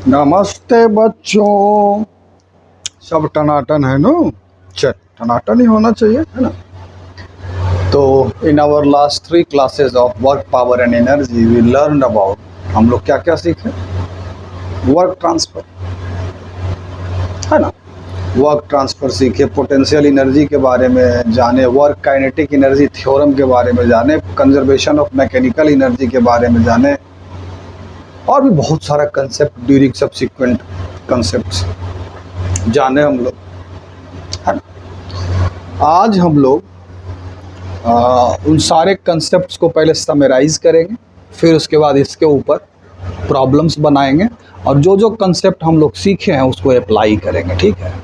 नमस्ते बच्चों। सब टनाटन है नो। चल, टनाटन ही होना चाहिए, है ना। तो in our last 3 classes of work power and energy we learn about, हम लोग क्या क्या सीखे। वर्क ट्रांसफर, है ना। वर्क ट्रांसफर सीखे, पोटेंशियल एनर्जी के बारे में जाने, वर्क काइनेटिक एनर्जी थ्योरम के बारे में जाने, कंजर्वेशन ऑफ मैकेनिकल एनर्जी के बारे में जाने, और भी बहुत सारा कंसेप्ट ड्यूरिंग सब्सिक्वेंट कंसेप्ट्स जाने हम लोग, है ना। आज हम लोग उन सारे कंसेप्ट्स को पहले समराइज करेंगे, फिर उसके बाद इसके ऊपर प्रॉब्लम्स बनाएंगे और जो जो कंसेप्ट हम लोग सीखे हैं उसको अप्लाई करेंगे, ठीक है।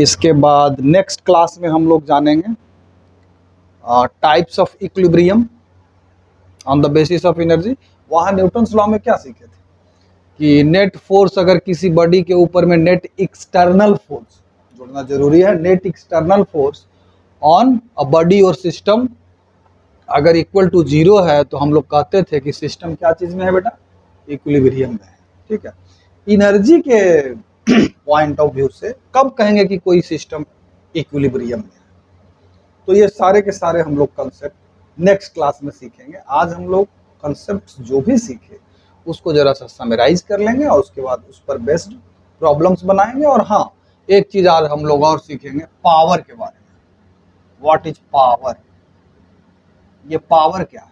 इसके बाद नेक्स्ट क्लास में हम लोग जानेंगे types of equilibrium on the basis of energy. वहाँ न्यूटन्स लॉ में क्या सीखे थे कि नेट फोर्स अगर किसी बॉडी के ऊपर में नेट एक्सटर्नल फोर्स जोड़ना जरूरी है। Net external force on a body और सिस्टम अगर इक्वल टू 0 है तो हम लोग कहते थे कि सिस्टम क्या चीज में है बेटा, इक्विलिब्रियम में है, ठीक है। एनर्जी के पॉइंट ऑफ व्यू से कब कहेंगे कि कोई सिस्टम इक्विलिब्रियम में है, तो ये सारे के सारे हम लोग कंसेप्ट नेक्स्ट क्लास में सीखेंगे। आज हम लोग कंसेप्ट जो भी सीखे उसको जरा सा समराइज कर लेंगे और उसके बाद उस पर बेस्ड प्रॉब्लम्स बनाएंगे। और हाँ, एक चीज आज हम लोग और सीखेंगे पावर के बारे में। व्हाट इज पावर, ये पावर क्या है।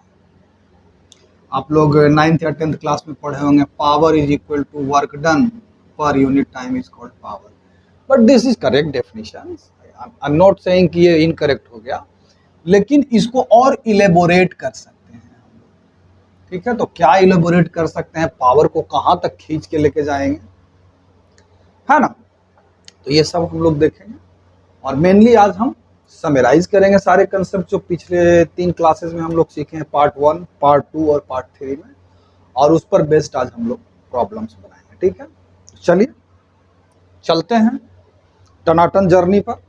आप लोग 9th या 10th क्लास में पढ़े होंगे, power is equal to work done per unit time is called power. But this is correct definition, I am not saying कि ये इनकरेक्ट हो गया, लेकिन इसको और इलेबोरेट कर सकते हैं, ठीक है। तो क्या इलेबोरेट कर सकते हैं, पावर को कहाँ तक खींच के लेके जाएंगे, है ना। तो ये सब हम लोग देखेंगे और मेनली आज हम समराइज करेंगे सारे कंसेप्ट जो पिछले 3 क्लासेस में हम लोग सीखे हैं, पार्ट 1, पार्ट 2 और पार्ट 3 में, और उस पर बेस्ड आज हम लोग प्रॉब्लम्स बनाएंगे, ठीक है। चलिए चलते हैं टनाटन जर्नी पर,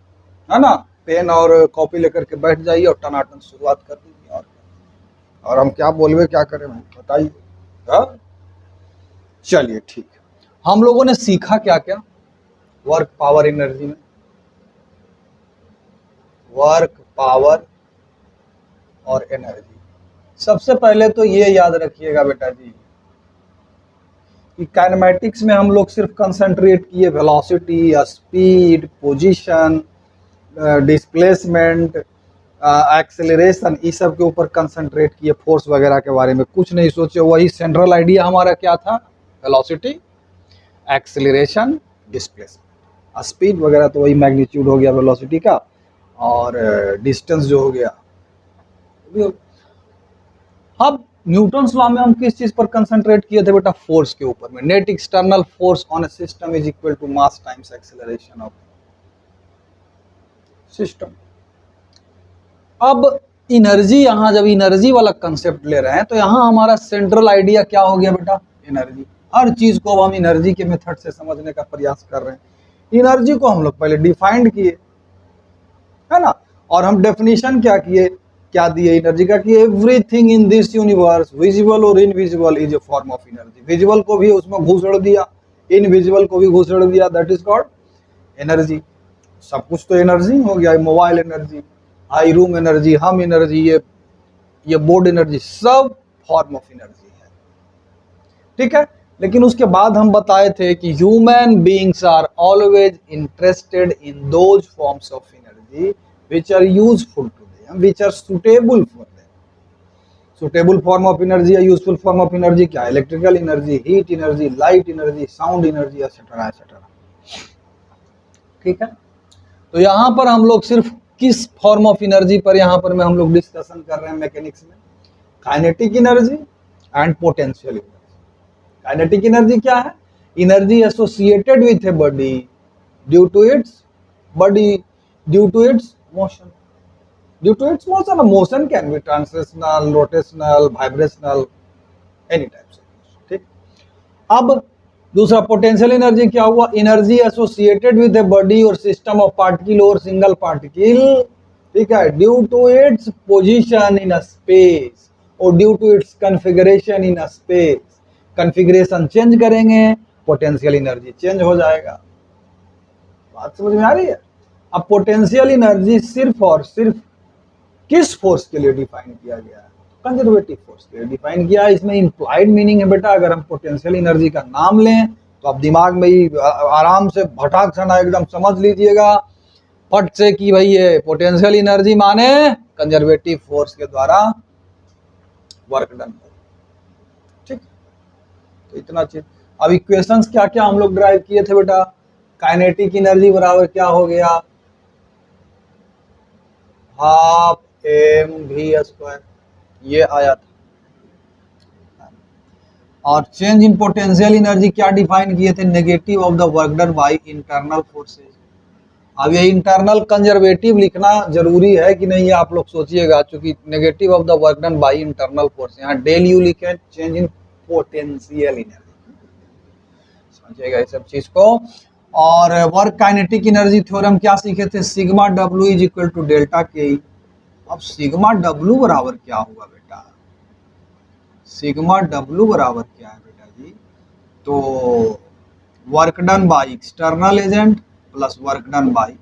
है ना। पेन और कॉपी लेकर के बैठ जाइए और टनाटन शुरुआत कर दीजिए। और हम क्या बोलवे क्या करें भाई, बताइए। हाँ? चलिए ठीक है। हम लोगों ने सीखा क्या क्या वर्क पावर एनर्जी में। वर्क पावर और एनर्जी, सबसे पहले तो ये याद रखिएगा बेटा जी कि काइनेमैटिक्स में हम लोग सिर्फ कंसंट्रेट किए velocity, speed, position, displacement, acceleration, इस सब के ऊपर कंसंट्रेट किए, फोर्स वगैरह के बारे में कुछ नहीं सोचे। वही सेंट्रल आइडिया हमारा क्या था, वेलोसिटी, एक्सेलरेशन, डिस्प्लेसमेंट। स्पीड वगैरह तो वही मैग्नीट्यूड हो गया वेलोसिटी का, और डिस्टेंस जो हो गया। अब न्यूटन्स लॉ में हम किस चीज पर कंसंट्रेट किए थे बेटा, फोर्स के ऊपर में। Net external force on a system is equal to mass times acceleration of system. अब एनर्जी, यहां जब एनर्जी वाला कंसेप्ट ले रहे हैं तो यहां हमारा सेंट्रल आइडिया क्या हो गया बेटा, एनर्जी। हर चीज को अब हम एनर्जी के मेथड से समझने का प्रयास कर रहे हैं। एनर्जी को हम लोग पहले डिफाइंड किए, है ना, और हम डेफिनेशन क्या किए, क्या दिए एनर्जी का, कि everything in this universe visible और invisible is a form of energy. Visible को भी उसमें घुसड़ दिया, इनविजिबल को भी घुसड़ दिया, दैट इज कॉल्ड एनर्जी। सब कुछ तो एनर्जी हो गया, mobile energy, high room energy, हम एनर्जी, ये बोर्ड एनर्जी, सब फॉर्म ऑफ एनर्जी है, ठीक है। लेकिन उसके बाद हम बताए थे कि human beings are always interested in those forms of energy which are useful to them, which are suitable for them. Suitable form of energy या useful form of energy क्या है, electrical energy, heat energy, light energy, sound energy, etcetera etcetera, ठीक है। तो यहाँ पर हम लोग सिर्फ किस फॉर्म ऑफ एनर्जी पर यहाँ पर में हम लोग डिस्कशन कर रहे हैं मैकेनिक्स में, kinetic energy and potential energy. Kinetic energy क्या है, energy associated with a body due to its motion. Due to its motion, a motion can be translational, rotational, vibrational, any types of motion, ठीक। अब दूसरा potential energy क्या हुआ, energy associated with a body और system of particle और single particle, ठीक है, due to its position in a space और due to its configuration in a space. Configuration change करेंगे पोटेंशियल एनर्जी चेंज हो जाएगा। बात समझ में आ रही है? अब पोटेंशियल एनर्जी सिर्फ और सिर्फ किस फोर्स के लिए डिफाइन किया गया है? कंजर्वेटिव फोर्स के लिए डिफाइन किया है। इसमें इंप्लाइड मीनिंग है बेटा, अगर हम पोटेंशियल एनर्जी का नाम लें तो आप दिमाग में ही आराम से भटाक छना एकदम समझ लीजिएगा फट से कि भाई ये पोटेंशियल एनर्जी माने कंजर्वेटिव फोर्स के द्वारा वर्क डन। ठीक, तो इतना चीज। अब इक्वेशंस क्या क्या हम लोग ड्राइव किए थे बेटा? काइनेटिक एनर्जी बराबर क्या हो गया? हाफ mv², ये आया था। और चेंज इन पोटेंशियल एनर्जी क्या डिफाइन किए थे? Negative of the work done by internal forces. अब ये इंटरनल कंजर्वेटिव लिखना जरूरी है कि नहीं, आप लोग सोचिएगा, क्योंकि negative of the work done by internal force, यहाँ डेल यू लिखे, चेंज इन पोटेंशियल एनर्जी, समझिएगा इस सब चीज को। और वर्क काइनेटिक एनर्जी थ्योरम क्या सीखे थे? Sigma W is equal to delta K. अब सिग्मा डब्ल्यू बराबर क्या होगा बेटा? सिग्मा डब्ल्यू बराबर क्या है बेटा जी? तो work done by external agent plus work done by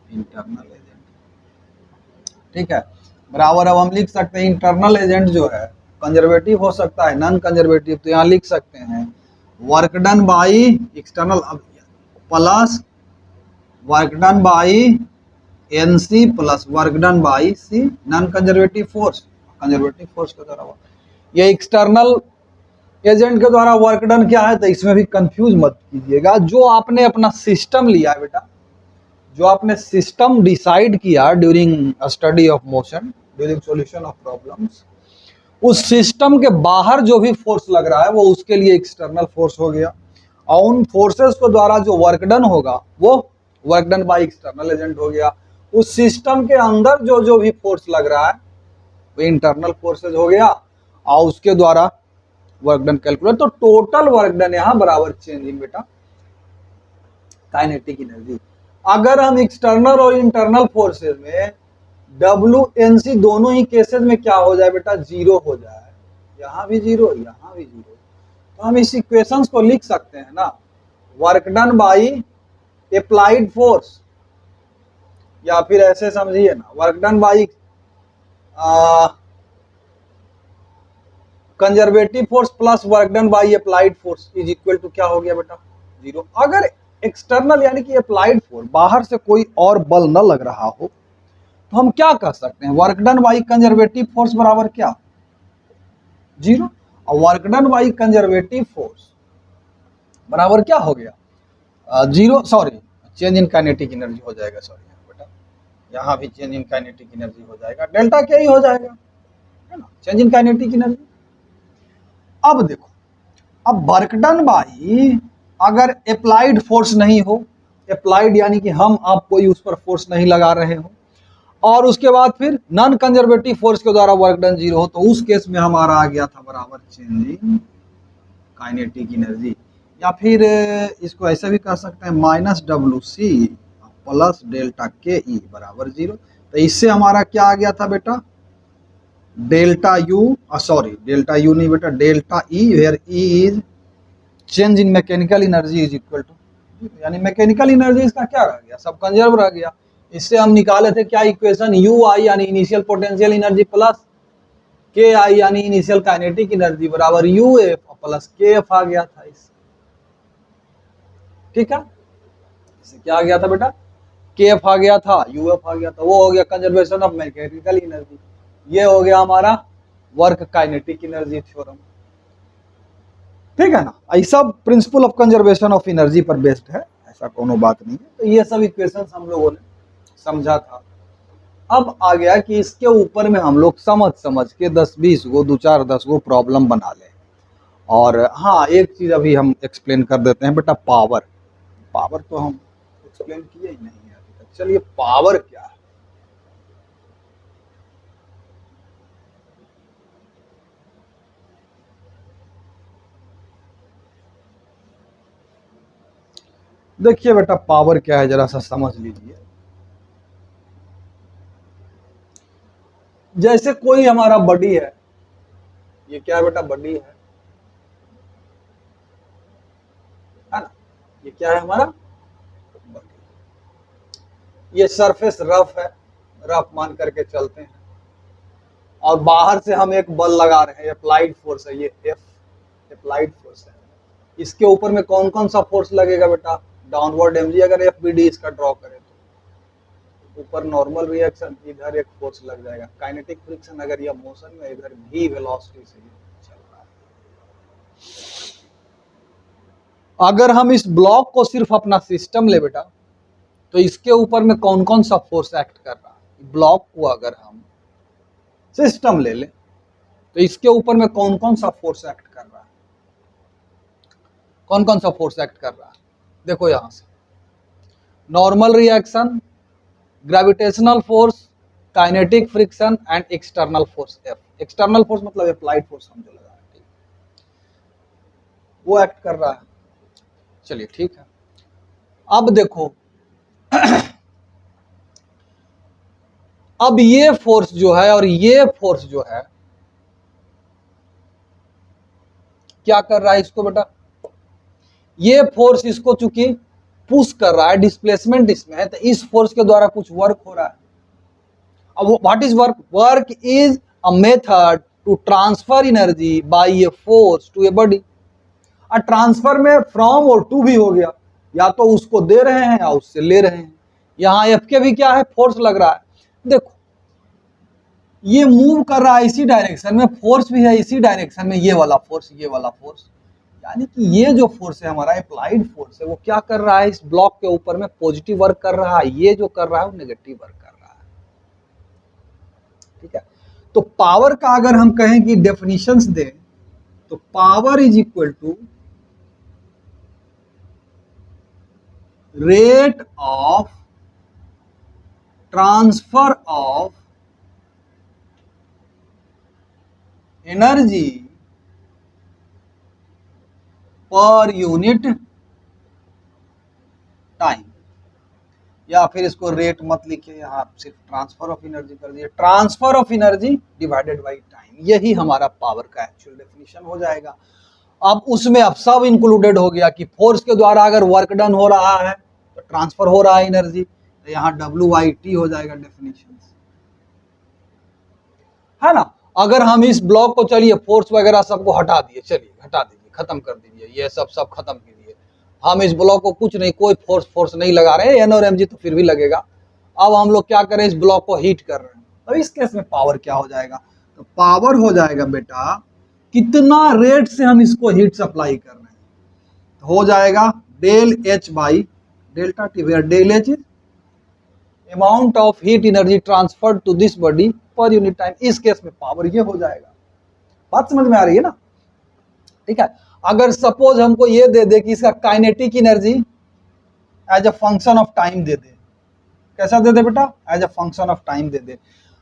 internal agent. ठीक है, बराबर। अब हम लिख सकते हैं इंटरनल एजेंट जो है कंजर्वेटिव हो सकता है, नॉन कंजर्वेटिव, तो यहाँ लिख सकते हैं work done by external plus work done by NC plus work done by C, non conservative force, conservative force के द्वारा। ये एक्सटर्नल एजेंट के द्वारा वर्क डन क्या है, तो इसमें भी कंफ्यूज मत कीजिएगा। जो आपने अपना सिस्टम लिया है बेटा, जो आपने सिस्टम डिसाइड किया during study of motion, during solution of problems, उस सिस्टम के बाहर जो भी फोर्स लग रहा है वो उसके लिए एक्सटर्नल फोर्स हो गया। और उन फोर्सेस के द्वारा जो वर्क डन होगा वो work done by external agent हो गया। उस सिस्टम के अंदर जो जो भी फोर्स लग रहा है वो इंटरनल फोर्सेज हो गया, और उसके द्वारा वर्क डन कैलकुलेट। तो टोटल वर्क डन यहाँ बराबर चेंज इन बेटा काइनेटिक एनर्जी। अगर हम एक्सटर्नल और इंटरनल फोर्सेज में WNC दोनों ही केसेस में क्या हो जाए बेटा? जीरो हो जाए, यहाँ भी जीरो, यहाँ भी जीरो, तो हम इस इक्वेशंस को लिख सकते हैं ना, work done by applied force, या फिर ऐसे समझिए ना, work done by conservative force plus work done by applied force is equal to क्या हो गया बेटा? जीरो। अगर एक्सटर्नल यानी कि अप्लाइड फोर्स, बाहर से कोई और बल न लग रहा हो, तो हम क्या कह सकते हैं? Work done by conservative force बराबर क्या? जीरो। और work done by conservative force बराबर क्या हो गया? Zero, sorry, change in kinetic energy हो जाएगा, सॉरी बेटा, यहाँ भी चेंज इन काइनेटिक एनर्जी हो जाएगा, डेल्टा क्या ही हो जाएगा, है ना, चेंज इन काइनेटिक एनर्जी। अब देखो, अब वर्क डन बाय अगर अप्लाइड फोर्स नहीं हो, अप्लाइड यानी कि हम आप कोई उस पर फोर्स नहीं लगा रहे हो, और उसके बाद फिर नॉन कंजर्वेटिव फोर्स के द्वारा वर्क डन जीरो हो, तो उस केस में हमारा आ गया था बराबर चेंज इन काइनेटिक एनर्जी। या फिर इसको ऐसे भी कह सकते हैं -WC प्लस डेल्टा के ई बराबर जीरो। तो इससे हमारा क्या आ गया था बेटा? Delta U, sorry delta U नहीं बेटा, delta E, where E is change in mechanical energy is equal to, यानी मैकेनिकल एनर्जी इसका क्या रह गया? सब कंजर्व रह गया। इससे हम निकाले थे क्या इक्वेशन? यू आई यानी इनिशियल पोटेंशियल एनर्जी प्लस के आई यानी इनिशियल काइनेटिक एनर्जी बराबर यू एफ प्लस के एफ आ गया था इससे। ठीक है, इससे क्या आ गया था बेटा? के एफ आ गया था, यू एफ आ गया था, वो हो गया कंजर्वेशन ऑफ मैकेनिकल एनर्जी। ये हो गया हमारा वर्क काइनेटिक एनर्जी थ्योरम। ठीक है ना, ऐसा principle of conservation of energy पर बेस्ड है, ऐसा कोनो बात नहीं है। तो ये सब इक्वेशंस हम लोगों ने समझा था। अब आ गया कि इसके ऊपर में हम लोग समझ के 10-20 गो, 2-4-10 गो प्रॉब्लम बना लें। और हाँ, एक चीज अभी हम एक्सप्लेन कर देते हैं बेटा, पावर। पावर तो हम एक्सप्लेन किए ही नहीं है अभी तक। चलिए, पावर क्या है? देखिए बेटा, पावर क्या है जरा सा समझ लीजिए। जैसे कोई हमारा बॉडी है, ये क्या है बेटा? बॉडी है। ये क्या है हमारा, ये सरफेस रफ है, रफ मान करके चलते हैं, और बाहर से हम एक बल लगा रहे हैं, अप्लाइड फोर्स है ये, एफ अप्लाइड फोर्स है। इसके ऊपर में कौन कौन सा फोर्स लगेगा बेटा, डाउनवर्ड mg, अगर एफ बी डी इसका ड्रॉ करें तो ऊपर नॉर्मल रिएक्शन, इधर एक फोर्स लग जाएगा काइनेटिक फ्रिक्शन, अगर यह मोशन में, इधर v वेलोसिटी से चल रहा है। अगर हम इस ब्लॉक को सिर्फ अपना सिस्टम ले बेटा, तो इसके ऊपर में कौन कौन सा फोर्स एक्ट कर रहा है, ब्लॉक को अगर हम सिस्टम ले लें तो इसके ऊपर में कौन कौन सा फोर्स एक्ट कर रहा है, कौन कौन सा फोर्स एक्ट कर रहा है, देखो यहां से normal reaction, gravitational force, kinetic friction and external force F. External force मतलब अप्लाइड फोर्स हम जो लगा रहे हैं, वो एक्ट कर रहा है। चलिए ठीक है, अब देखो अब ये फोर्स जो है और ये फोर्स जो है क्या कर रहा है इसको बेटा, ये फोर्स इसको चूंकि पुश कर रहा है, डिस्प्लेसमेंट इसमें है, तो इस फोर्स के द्वारा कुछ वर्क हो रहा है। अब what is work, work is a method to transfer energy by a force to a body. और ट्रांसफर में फ्रॉम और टू भी हो गया, या तो उसको दे रहे हैं या उससे ले रहे हैं। यहां एफ के भी क्या है, फोर्स लग रहा है। देखो ये मूव कर रहा है इसी डायरेक्शन में, फोर्स भी है इसी डायरेक्शन में, ये वाला फोर्स, ये वाला फोर्स, यानी कि ये जो फोर्स है हमारा अप्लाइड फोर्स है, वो क्या कर रहा है, इस ब्लॉक के ऊपर में पॉजिटिव वर्क कर रहा है, ये जो कर रहा है वो नेगेटिव वर्क कर रहा है। ठीक है, तो पावर का अगर हम कहें कि डेफिनेशंस दें, तो power is equal to rate of transfer of energy per unit time, या फिर इसको रेट मत लिखिए, यहां सिर्फ ट्रांसफर ऑफ एनर्जी कर दिए, transfer of energy divided by time, यही हमारा पावर का एक्चुअल डेफिनेशन हो जाएगा। अब उसमें अब सब इंक्लूडेड हो गया कि फोर्स के द्वारा अगर वर्क डन हो रहा है तो ट्रांसफर हो रहा है एनर्जी, तो यहाँ WIT हो जाएगा डेफिनेशन, है ना। अगर हम इस ब्लॉक को चलिए फोर्स वगैरह सबको हटा दिए, चलिए हटा दीजिए, खत्म कर दीजिए, ये सब खत्म कीजिए, हम इस ब्लॉक को कुछ नहीं, कोई फोर्स नहीं लगा रहे हैं, एन और mg तो फिर भी लगेगा। अब हम लोग क्या करें, इस ब्लॉक को हीट कर रहे हैं, तो इस केस में पावर क्या हो जाएगा, तो पावर हो जाएगा बेटा कितना रेट से हम इसको हीट सप्लाई कर रहे हैं, तो हो जाएगा del H by delta T, where del H is amount of heat energy transferred to this body per unit time. इस केस में पावर ये हो जाएगा। बात समझ में आ रही है ना, ठीक है। अगर सपोज हमको ये दे दे कि इसका kinetic energy as a function of time दे दे, कैसा दे दे बेटा, as a function of time दे दे,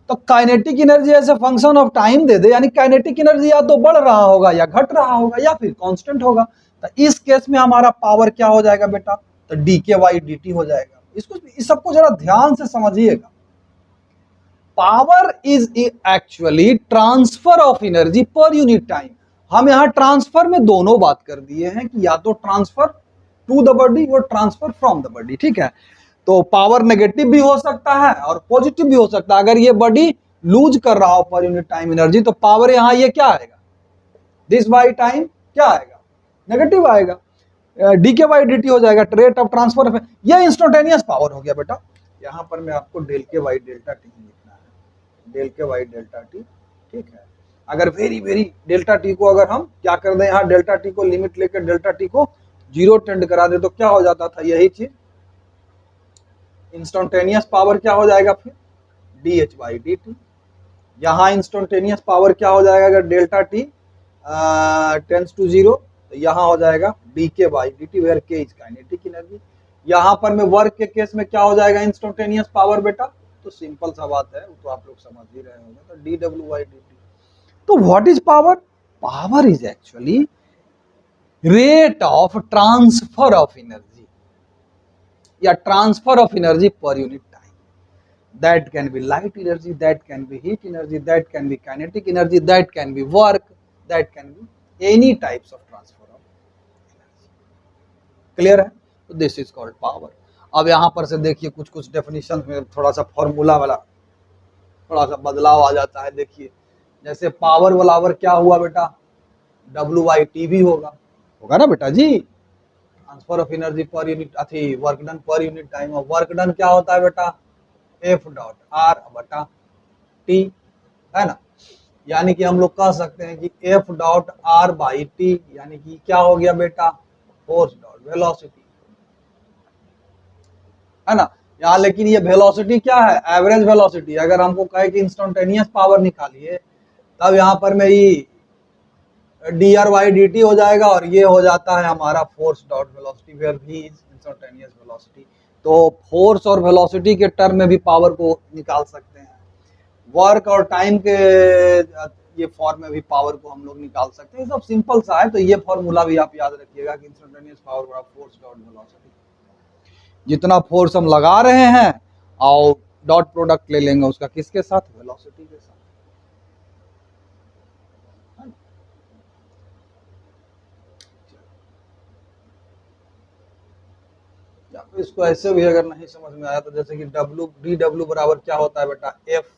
तो kinetic energy as a function of time दे दे, यानी काइनेटिक एनर्जी या तो बढ़ रहा होगा या घट रहा होगा या फिर कांस्टेंट होगा, तो इस केस में हमारा पावर क्या हो जाएगा बेटा, तो dk/dt हो जाएगा। इसको इस सबको जरा ध्यान से समझिएगा। Power is actually transfer of energy per unit time. हम यहां ट्रांसफर में दोनों बात कर दिए हैं कि या तो ट्रांसफर टू द बॉडी और ट्रांसफर फ्रॉम द बॉडी, ठीक है। तो पावर नेगेटिव भी हो सकता है और पॉजिटिव भी हो सकता है। अगर ये बॉडी लूज कर रहा हो पर यूनिट टाइम एनर्जी, तो पावर यहां ये क्या आएगा, दिस बाई टाइम क्या आएगा, नेगेटिव आएगा, dk/dt हो जाएगा, रेट ऑफ ट्रांसफर। ये इंस्टेंटेनियस पावर हो गया बेटा। यहां पर मैं आपको डेल के वाई डेल्टा टी लिखना है, डेल के वाई डेल्टा टी, ठीक है। अगर वेरी डेल्टा टी को अगर हम क्या कर दें, यहाँ डेल्टा टी को लिमिट लेकर डेल्टा टी को 0 टेंड करा दे, तो क्या हो जाता था, यही चीज इंस्टेंटेनियस पावर क्या हो जाएगा फिर, dH/dt। यहाँ इंस्टेंटेनियस पावर क्या हो जाएगा, अगर डेल्टा टी टेंड्स टू 0, तो यहाँ हो जाएगा dk/dt, where k is kinetic energy. यहाँ पर में वर्क के केस में क्या हो जाएगा इंस्टेंटेनियस पावर बेटा, तो सिंपल सा बात है, वो तो आप लोग समझ ही रहे होंगे, तो dW/dt। तो what is power, power is actually rate of transfer of energy या transfer of energy per unit time. That can be light energy, that can be heat energy, that can be kinetic energy, that can be work, that can be any types of transfer of energy. Clear है। तो this is called power. अब यहाँ पर से देखिए कुछ कुछ definition में थोड़ा सा फॉर्मूला वाला थोड़ा सा बदलाव आ जाता है। देखिए जैसे पावर वाला क्या हुआ बेटा, WIT भी होगा, होगा ना बेटा जी, transfer of energy per unit अथी work done per unit time. और वर्क डन क्या होता है बेटा, F.R/T, है ना। यानी कि हम लोग कह सकते हैं कि F.R/T यानी कि क्या हो गया बेटा, फोर्स डॉट वेलोसिटी, है ना। यहाँ लेकिन ये वेलोसिटी क्या है, एवरेज वेलोसिटी। अगर हमको कहे कि इंस्टेंटेनियस पावर निकालिए तब यहाँ पर मेरी dr/dt हो जाएगा और ये हो जाता है हमारा force dot velocity where v is instantaneous velocity. तो फोर्स और वेलोसिटी के टर्म में भी पावर को निकाल सकते हैं, वर्क और टाइम के ये फॉर्म में भी पावर को हम लोग निकाल सकते हैं। सब सिंपल सा है। तो ये फॉर्मूला भी आप याद रखिएगा कि इंस्टेंटेनियस पावर बराबर फोर्स डॉट वेलोसिटी। जितना फोर्स हम लगा रहे हैं और डॉट प्रोडक्ट ले लेंगे उसका किसके साथ, वेलोसिटी के साथ। इसको ऐसे भी अगर नहीं समझ में आया तो जैसे कि dw बराबर क्या होता है बेटा, F.dr,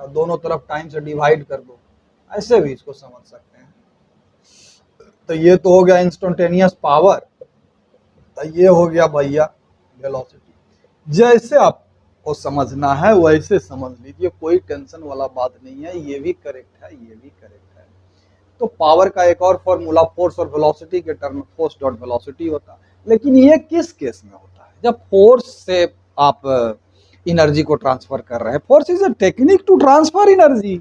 दोनों तरफ टाइम से डिवाइड कर दो, ऐसे भी इसको समझ सकते हैं। तो ये तो हो गया इंस्टेंटेनियस पावर, तो ये हो गया भैया वेलोसिटी। जैसे आपको समझना है वैसे समझ लीजिए, कोई टेंशन वाला बात नहीं है, ये भी करेक्ट है, ये भी करेक्ट है। तो पावर का एक और फॉर्मूला फोर्स और वेलोसिटी के टर्म में फोर्स डॉट वेलोसिटी होता है। लेकिन ये किस केस में होता है, जब फोर्स से आप एनर्जी को ट्रांसफर कर रहे हैं। Force is a technique to transfer energy,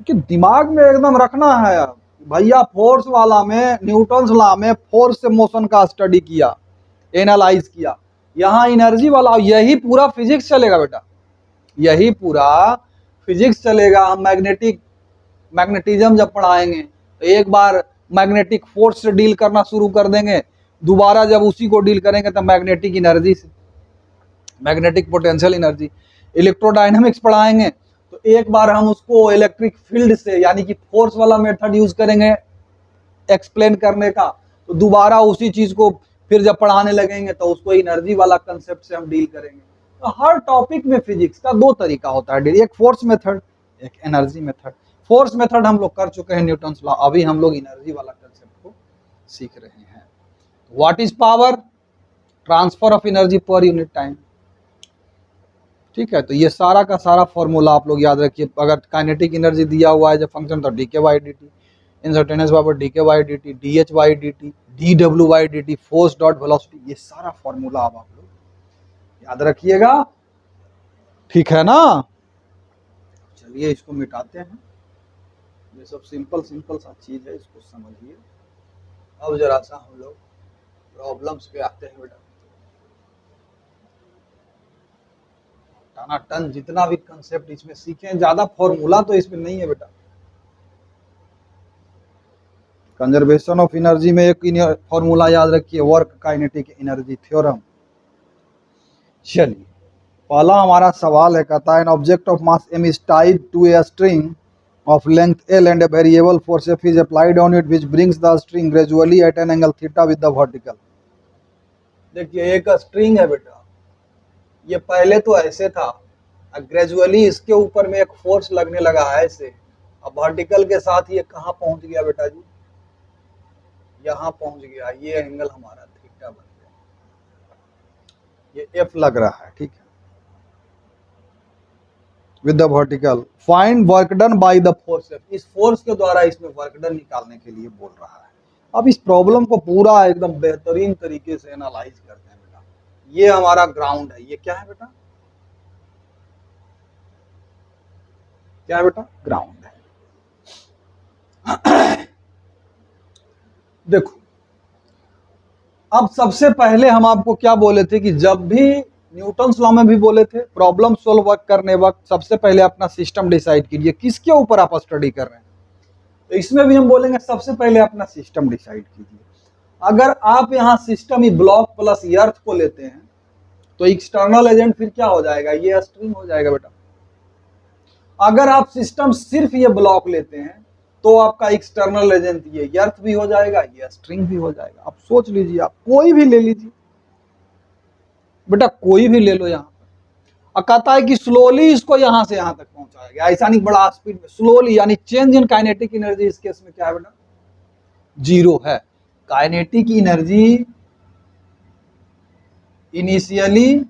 कि दिमाग में एकदम रखना है भैया। फोर्स वाला में न्यूटन्स लॉ में फोर्स से मोशन का स्टडी किया, एनालाइज किया। यहाँ एनर्जी वाला, यही पूरा फिजिक्स चलेगा बेटा, यही पूरा फिजिक्स चलेगा। हम मैग्नेटिज्म जब पढ़ाएंगे तो एक बार मैग्नेटिक फोर्स से डील करना शुरू कर देंगे, दोबारा जब उसी को डील करेंगे तो मैग्नेटिक एनर्जी से, मैग्नेटिक पोटेंशियल एनर्जी। इलेक्ट्रोडायनामिक्स पढ़ाएंगे तो एक बार हम उसको इलेक्ट्रिक फील्ड से यानी कि फोर्स वाला मेथड यूज करेंगे एक्सप्लेन करने का, तो दोबारा उसी चीज को फिर जब पढ़ाने लगेंगे तो उसको एनर्जी वाला कंसेप्ट से हम डील करेंगे। तो हर टॉपिक में फिजिक्स का दो तरीका होता है, एक फोर्स मेथड, एक एनर्जी मेथड। फोर्स मेथड हम लोग कर चुके हैं न्यूटन्स लॉ, अभी हम लोग एनर्जी वाला कंसेप्ट को सीख रहे हैं। What is power, transfer of energy per unit time. ठीक है, तो ये सारा का सारा फॉर्मूला आप लोग याद रखिए। अगर काइनेटिक एनर्जी दिया हुआ है जब फंक्शन, तो dk/dt, instantaneous power dk/dt, dh/dt, dw/dt, force dot velocity, ये सारा फॉर्मूला आप लोग याद रखिएगा। ठीक है ना, चलिए इसको मिटाते हैं। ये सब सिंपल सिंपल सा चीज है, इसको समझिए। अब जरा सा हम लोग प्रॉब्लम्स पे आते हैं बेटा। टन जितना भी कंसेप्ट इसमें सीखे, ज्यादा फॉर्मूला तो इसमें नहीं है बेटा। कंजर्वेशन ऑफ एनर्जी में एक फॉर्मूला याद रखिए, वर्क काइनेटिक एनर्जी थ्योरम। चलिए पहला हमारा सवाल है, कहता है an object of mass m is tied to a string of length L and a variable force F is applied on it which brings the string gradually at an angle theta with the vertical। देखिए एक string है बेटा, ये पहले तो ऐसे था, gradually इसके ऊपर में एक फोर्स लगने लगा है ऐसे, अब वर्टिकल के साथ ये कहाँ पहुंच गया बेटा जी, यहाँ पहुंच गया। ये एंगल हमारा थीटा बन गया, ये एफ लग रहा है। ठीक है, with the vertical find work done by the force F. इस फोर्स के द्वारा इसमें वर्क डन निकालने के लिए बोल रहा है। अब इस प्रॉब्लम को पूरा एकदम बेहतरीन तरीके से एनालाइज करते हैं बेटा। ये हमारा ग्राउंड है, ये क्या है बेटा, क्या है बेटा, ग्राउंड है। देखो अब सबसे पहले हम आपको क्या बोले थे कि जब भी न्यूटन्स लॉ में भी बोले थे, प्रॉब्लम सोल्व करने वक्त सबसे पहले अपना सिस्टम डिसाइड कीजिए, किसके ऊपर आप स्टडी कर रहे हैं। तो इसमें भी हम बोलेंगे सबसे पहले अपना सिस्टम डिसाइड कीजिए। अगर आप यहाँ सिस्टम ही ब्लॉक प्लस अर्थ को लेते हैं तो एक्सटर्नल एजेंट फिर क्या हो जाएगा, ये स्ट्रिंग हो जाएगा बेटा। अगर आप सिस्टम सिर्फ ये ब्लॉक लेते हैं तो आपका एक्सटर्नल एजेंट ये अर्थ भी हो जाएगा, ये स्ट्रिंग भी हो जाएगा। आप सोच लीजिए, आप कोई भी ले लीजिए बेटा, कोई भी ले लो यहाँ पर। और कहता है कि स्लोली इसको यहां से यहां तक पहुंचाया गया, ऐसा नहीं बड़ा स्पीड में, स्लोली, यानी चेंज इन काइनेटिक एनर्जी इस केस में क्या है बेटा, जीरो है। काइनेटिक एनर्जी इनिशियली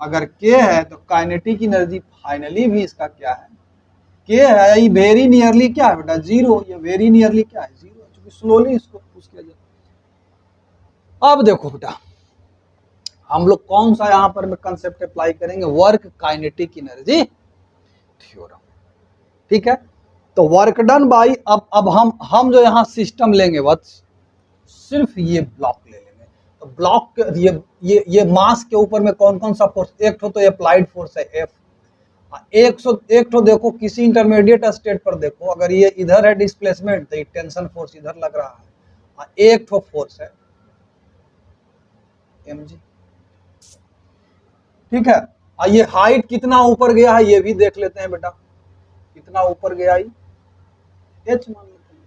अगर के है तो काइनेटिक एनर्जी फाइनली भी इसका क्या है, के है। ये वेरी नियरली क्या है बेटा, जीरो। ये वेरी नियरली क्या है, जीरो, क्योंकि स्लोली इसको पुश किया जाए। अब देखो बेटा, हम लोग कौन सा यहां पर में कंसेप्ट अप्लाई करेंगे, वर्क काइनेटिक एनर्जी थ्योरम। ठीक है, तो वर्क डन बाई, अब हम जो यहां सिस्टम लेंगे वत्स, सिर्फ ये ब्लॉक ले लेंगे। तो ब्लॉक ये मास के ऊपर में कौन कौन सा फोर्स, एक तो अप्लाइड फोर्स है एफ, एक तो देखो किसी इंटरमीडिएट स्टेट पर देखो, अगर ये इधर है डिस्प्लेसमेंट तो ये टेंशन फोर्स इधर लग रहा है, एक तो फोर्स है mg। ठीक है, ये हाइट कितना ऊपर गया है ये भी देख लेते हैं बेटा, कितना ऊपर गया ये h मान लेते हैं।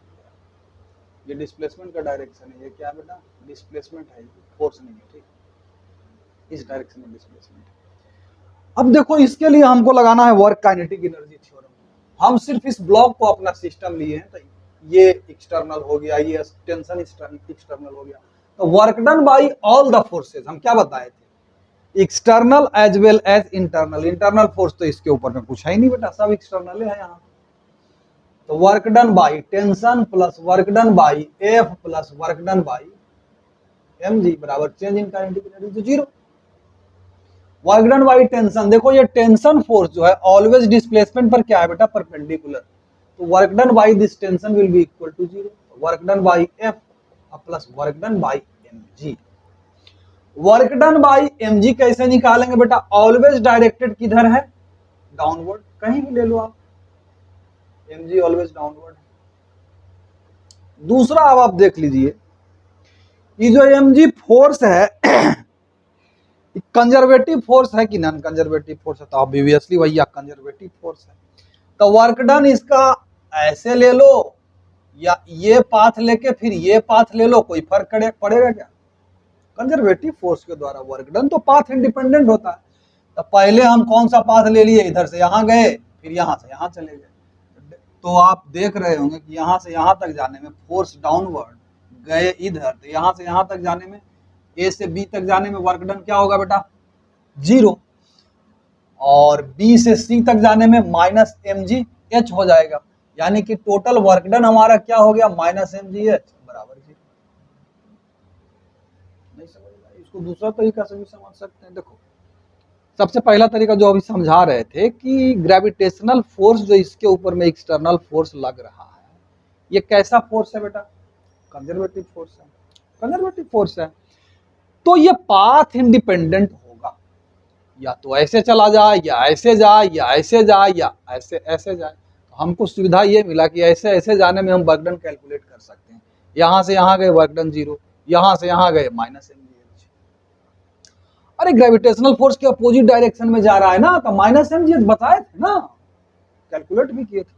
ये डिस्प्लेसमेंट का डायरेक्शन है, ये क्या बेटा, डिस्प्लेसमेंट है, फोर्स नहीं है। ठीक, इस डायरेक्शन में डिस्प्लेसमेंट है। अब देखो, इसके लिए हमको लगाना है वर्क काइनेटिक एनर्जी थ्योरम। हम सिर्फ इस ब्लॉक को अपना सिस्टम लिए हैं, तो ये एक्सटर्नल हो गया, ये टेंशन एक्सटर्नल हो गया। तो work done by all the forces, हम क्या बताए थे, external as well as internal. Internal force तो इसके ऊपर में कुछ है ही नहीं बेटा, सब एक्सटर्नल है यहाँ। तो work done by tension plus work done by F plus work done by mg बराबर चेंज इन काइनेटिक एनर्जी तो zero. Work done by tension, देखो ये टेंशन फोर्स जो है ऑलवेज डिस्प्लेसमेंट पर क्या है बेटा, परपेंडिकुलर। तो work done by this tension will be equal to zero. Work done by F plus work done by mg। Work done by mg कैसे निकालेंगे बेटा, ऑलवेज डायरेक्टेड किधर है, डाउनवर्ड, कहीं भी ले लो आप, mg ऑलवेज डाउनवर्ड। दूसरा अब आप देख लीजिए, ये जो mg फोर्स है कंजर्वेटिव फोर्स है कि नॉन कंजर्वेटिव फोर्स है, तो ऑब्वियसली भैया कंजर्वेटिव फोर्स है। तो वर्क डन इसका ऐसे ले लो या ये पाथ लेके फिर ये पाथ ले लो, कोई फर्क पड़ेगा क्या, कंजर्वेटिव फोर्स के द्वारा वर्क डन तो पाथ इंडिपेंडेंट होता है। तो पहले हम कौन सा पाथ ले लिए, इधर से यहां गए फिर यहां से यहां चले गए। तो आप देख रहे होंगे कि यहां से यहां तक जाने में फोर्स डाउनवर्ड, गए इधर, तो यहां से यहां तक जाने में, ए से बी तक जाने में वर्क डन क्या होगा बेटा, जीरो। और बी से सी तक जाने में माइनस mg h हो जाएगा, यानी कि टोटल वर्क डन हमारा क्या हो गया, माइनस mg h बराबर जीरो। नहीं समझ में, इसको दूसरा तरीका से भी समझ सकते हैं। देखो, सबसे पहला तरीका जो अभी समझा रहे थे कि ग्रेविटेशनल फोर्स जो इसके ऊपर में एक्सटर्नल फोर्स लग रहा है, ये कैसा फोर्स है बेटा, कंजर्वेटिव फोर्स है, कंजर्वेटिव फोर्स है। तो ये पाथ इंडिपेंडेंट होगा, या तो ऐसे चला जाए या ऐसे जाए या ऐसे जाए या ऐसे ऐसे जाए। तो हमको सुविधा ये मिला कि ऐसे ऐसे जाने में हम वर्क डन कैलकुलेट कर सकते हैं। यहां से यहां गए वर्क डन जीरो, यहां से यहां गए माइनस mg। अरे ग्रेविटेशनल फोर्स के अपोजिट डायरेक्शन में जा रहा है ना, तो माइनस mg बताए थे ना, कैलकुलेट भी किए थे,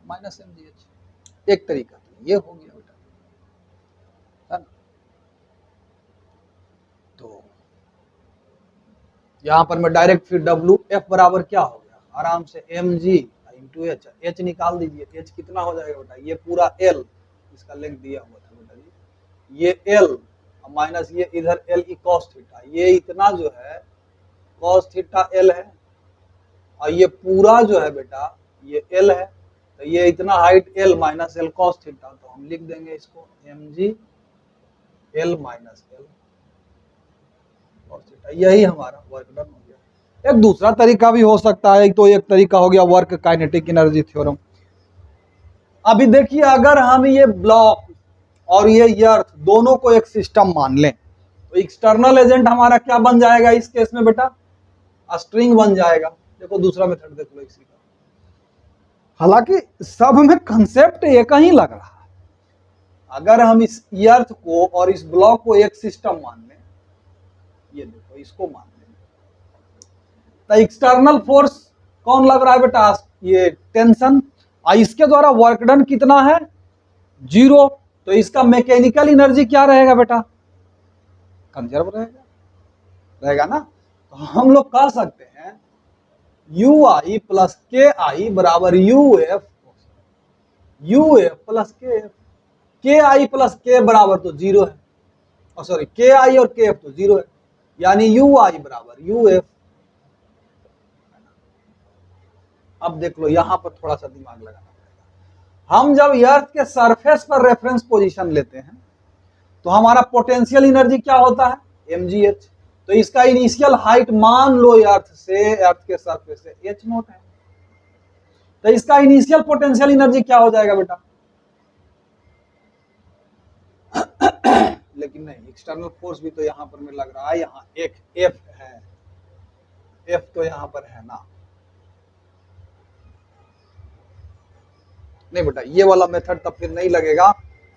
माइनस mg। एक तरीका तो ये हो गया बेटा, है ना। तो यहां पर मैं डायरेक्ट फिर W F बराबर क्या हो गया, आराम से mg इंटू एच, एच निकाल दीजिए, एच कितना हो जाएगा बेटा, ये पूरा L, इसका लेंथ दिया हुआ था बेटा जी, ये L माइनस ये इधर L की कॉस थीटा, ये इतना जो है कॉस थीटा L है, और ये पूरा जो है बेटा ये L है, तो ये इतना height L minus L cos theta, तो हम लिख देंगे इसको mg L minus L cos theta, यही हमारा वर्क डन हो गया। एक दूसरा तरीका भी हो सकता है, तो एक तरीका हो गया वर्क काइनेटिक एनर्जी थ्योरम। अभी देखिए, अगर हम ये ब्लॉक और ये अर्थ दोनों को एक सिस्टम मान लें, तो एक्सटर्नल एजेंट हमारा क्या बन जाएगा इस केस में बेटा, स्ट्रिंग बन जाएगा। देखो दूसरा मेथड देख लो इसी का, हालांकि सब में कंसेप्ट एक ही लग रहा है। अगर हम इस अर्थ को और इस ब्लॉक को एक सिस्टम मान लें, ये देखो इसको मान लें, तो एक्सटर्नल फोर्स कौन लग रहा है बेटा, ये टेंशन, इसके द्वारा वर्क डन कितना है, 0, तो इसका मैकेनिकल एनर्जी क्या रहेगा बेटा, कंजर्व रहेगा ना। तो हम लोग कह सकते हैं यू आई प्लस के आई बराबर यू एफ प्लस के आई प्लस के बराबर तो 0 है, और सॉरी के आई और के एफ तो 0 है, यानी यू आई बराबर यू एफ। अब देख लो यहां पर थोड़ा सा दिमाग लगाना पड़ेगा। हम जब अर्थ के सरफेस पर रेफरेंस पोजीशन लेते हैं तो हमारा पोटेंशियल एनर्जी क्या होता है, mgh। तो इसका इनिशियल हाइट मान लो अर्थ के सरफेस से h0 है, तो इसका इनिशियल पोटेंशियल एनर्जी क्या हो जाएगा बेटा लेकिन नहीं, एक्सटर्नल फोर्स भी तो यहां पर में लग रहा है, यहां एक एफ है, एफ तो यहां पर है ना, नहीं बेटा ये वाला मेथड तब फिर नहीं लगेगा,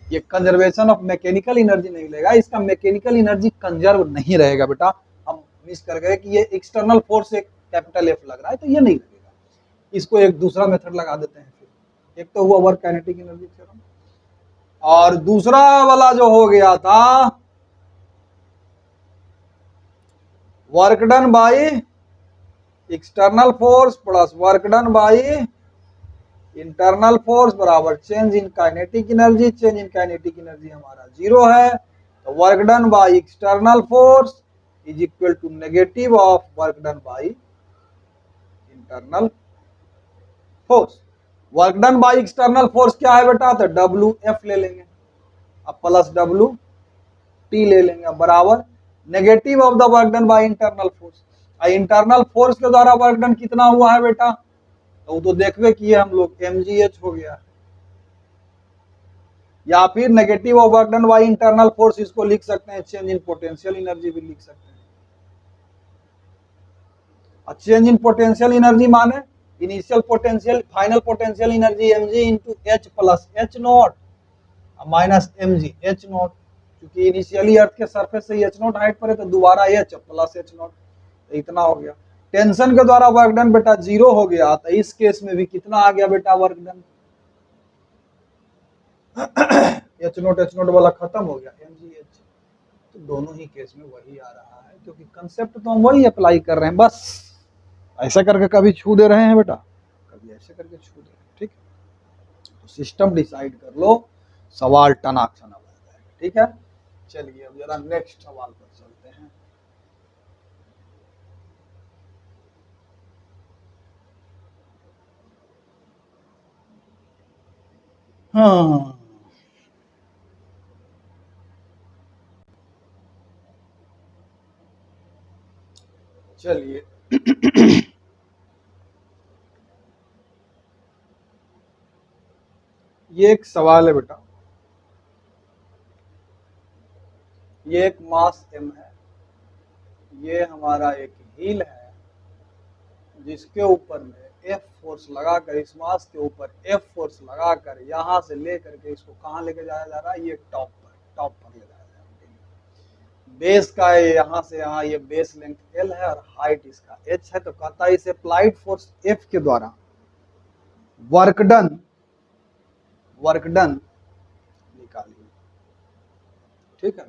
ये कंजर्वेशन ऑफ मैकेनिकल एनर्जी नहीं लगेगा, इसका मैकेनिकल एनर्जी कंजर्व नहीं रहेगा बेटा। हम मिस कर गए कि ये एक्सटर्नल फोर्स एक कैपिटल एफ लग रहा है, तो ये नहीं लगेगा, इसको एक दूसरा मेथड लगा देते हैं। फिर एक तो हुआ वर्क काइनेटिक एनर्जी थ्योरम, और दूसरा वाला जो हो गया था work done by external force plus work done by internal force बराबर change in kinetic energy. Change in kinetic energy हमारा 0 है, तो work done by external force is equal to negative of work done by internal force. Work done by external force क्या है बेटा, तो W F ले लेंगे, अब प्लस डब्ल्यू टी ले लेंगे, बराबर negative of the work done by internal force. Internal force के द्वारा वर्क डन कितना हुआ है बेटा, तो तो देखवे किए हम लोग, mgh हो गया, या फिर negative of work done by internal force इसको लिख सकते हैं चेंज इन पोटेंशियल एनर्जी भी लिख सकते हैं। चेंज इन पोटेंशियल एनर्जी माने initial potential final potential energy mg into H plus H not minus mg H not, क्योंकि इनिशियली अर्थ के सरफेस से एच नॉट हाइट पर है, तो दोबारा एच प्लस एच नॉट, इतना हो गया। टेंशन के द्वारा वर्क डन बेटा 0 हो गया, तो इस केस में भी कितना आ गया बेटा वर्क डन, एच नोट वाला खत्म हो गया, mgh। तो दोनों ही केस में वही आ रहा है, क्योंकि कंसेप्ट तो हम वही अप्लाई कर रहे हैं, बस ऐसा करके कभी छू दे रहे हैं बेटा, कभी ऐसे करके छू दे रहे हैं, ठीक। तो सिस्टम डिसाइड कर लो, सवाल टनाक टना बन जाएगा, ठीक है। चलिए अब जरा नेक्स्ट सवाल पर चलते हैं। हाँ चलिए ये एक सवाल है बेटा, ये एक मास m है, ये हमारा एक हील है, जिसके ऊपर में F फोर्स लगाकर, इस मास के ऊपर F फोर्स लगाकर यहां से लेकर के इसको कहां लेके जाया जा रहा है, ये टॉप पर ले जाया जा रहा है। बेस का है यहां से यहां, ये बेस लेंथ L है और हाइट इसका h है, तो कहता है इसे अप्लाइड फोर्स F के द्वारा वर्क डन निकालिए, ठीक है ना।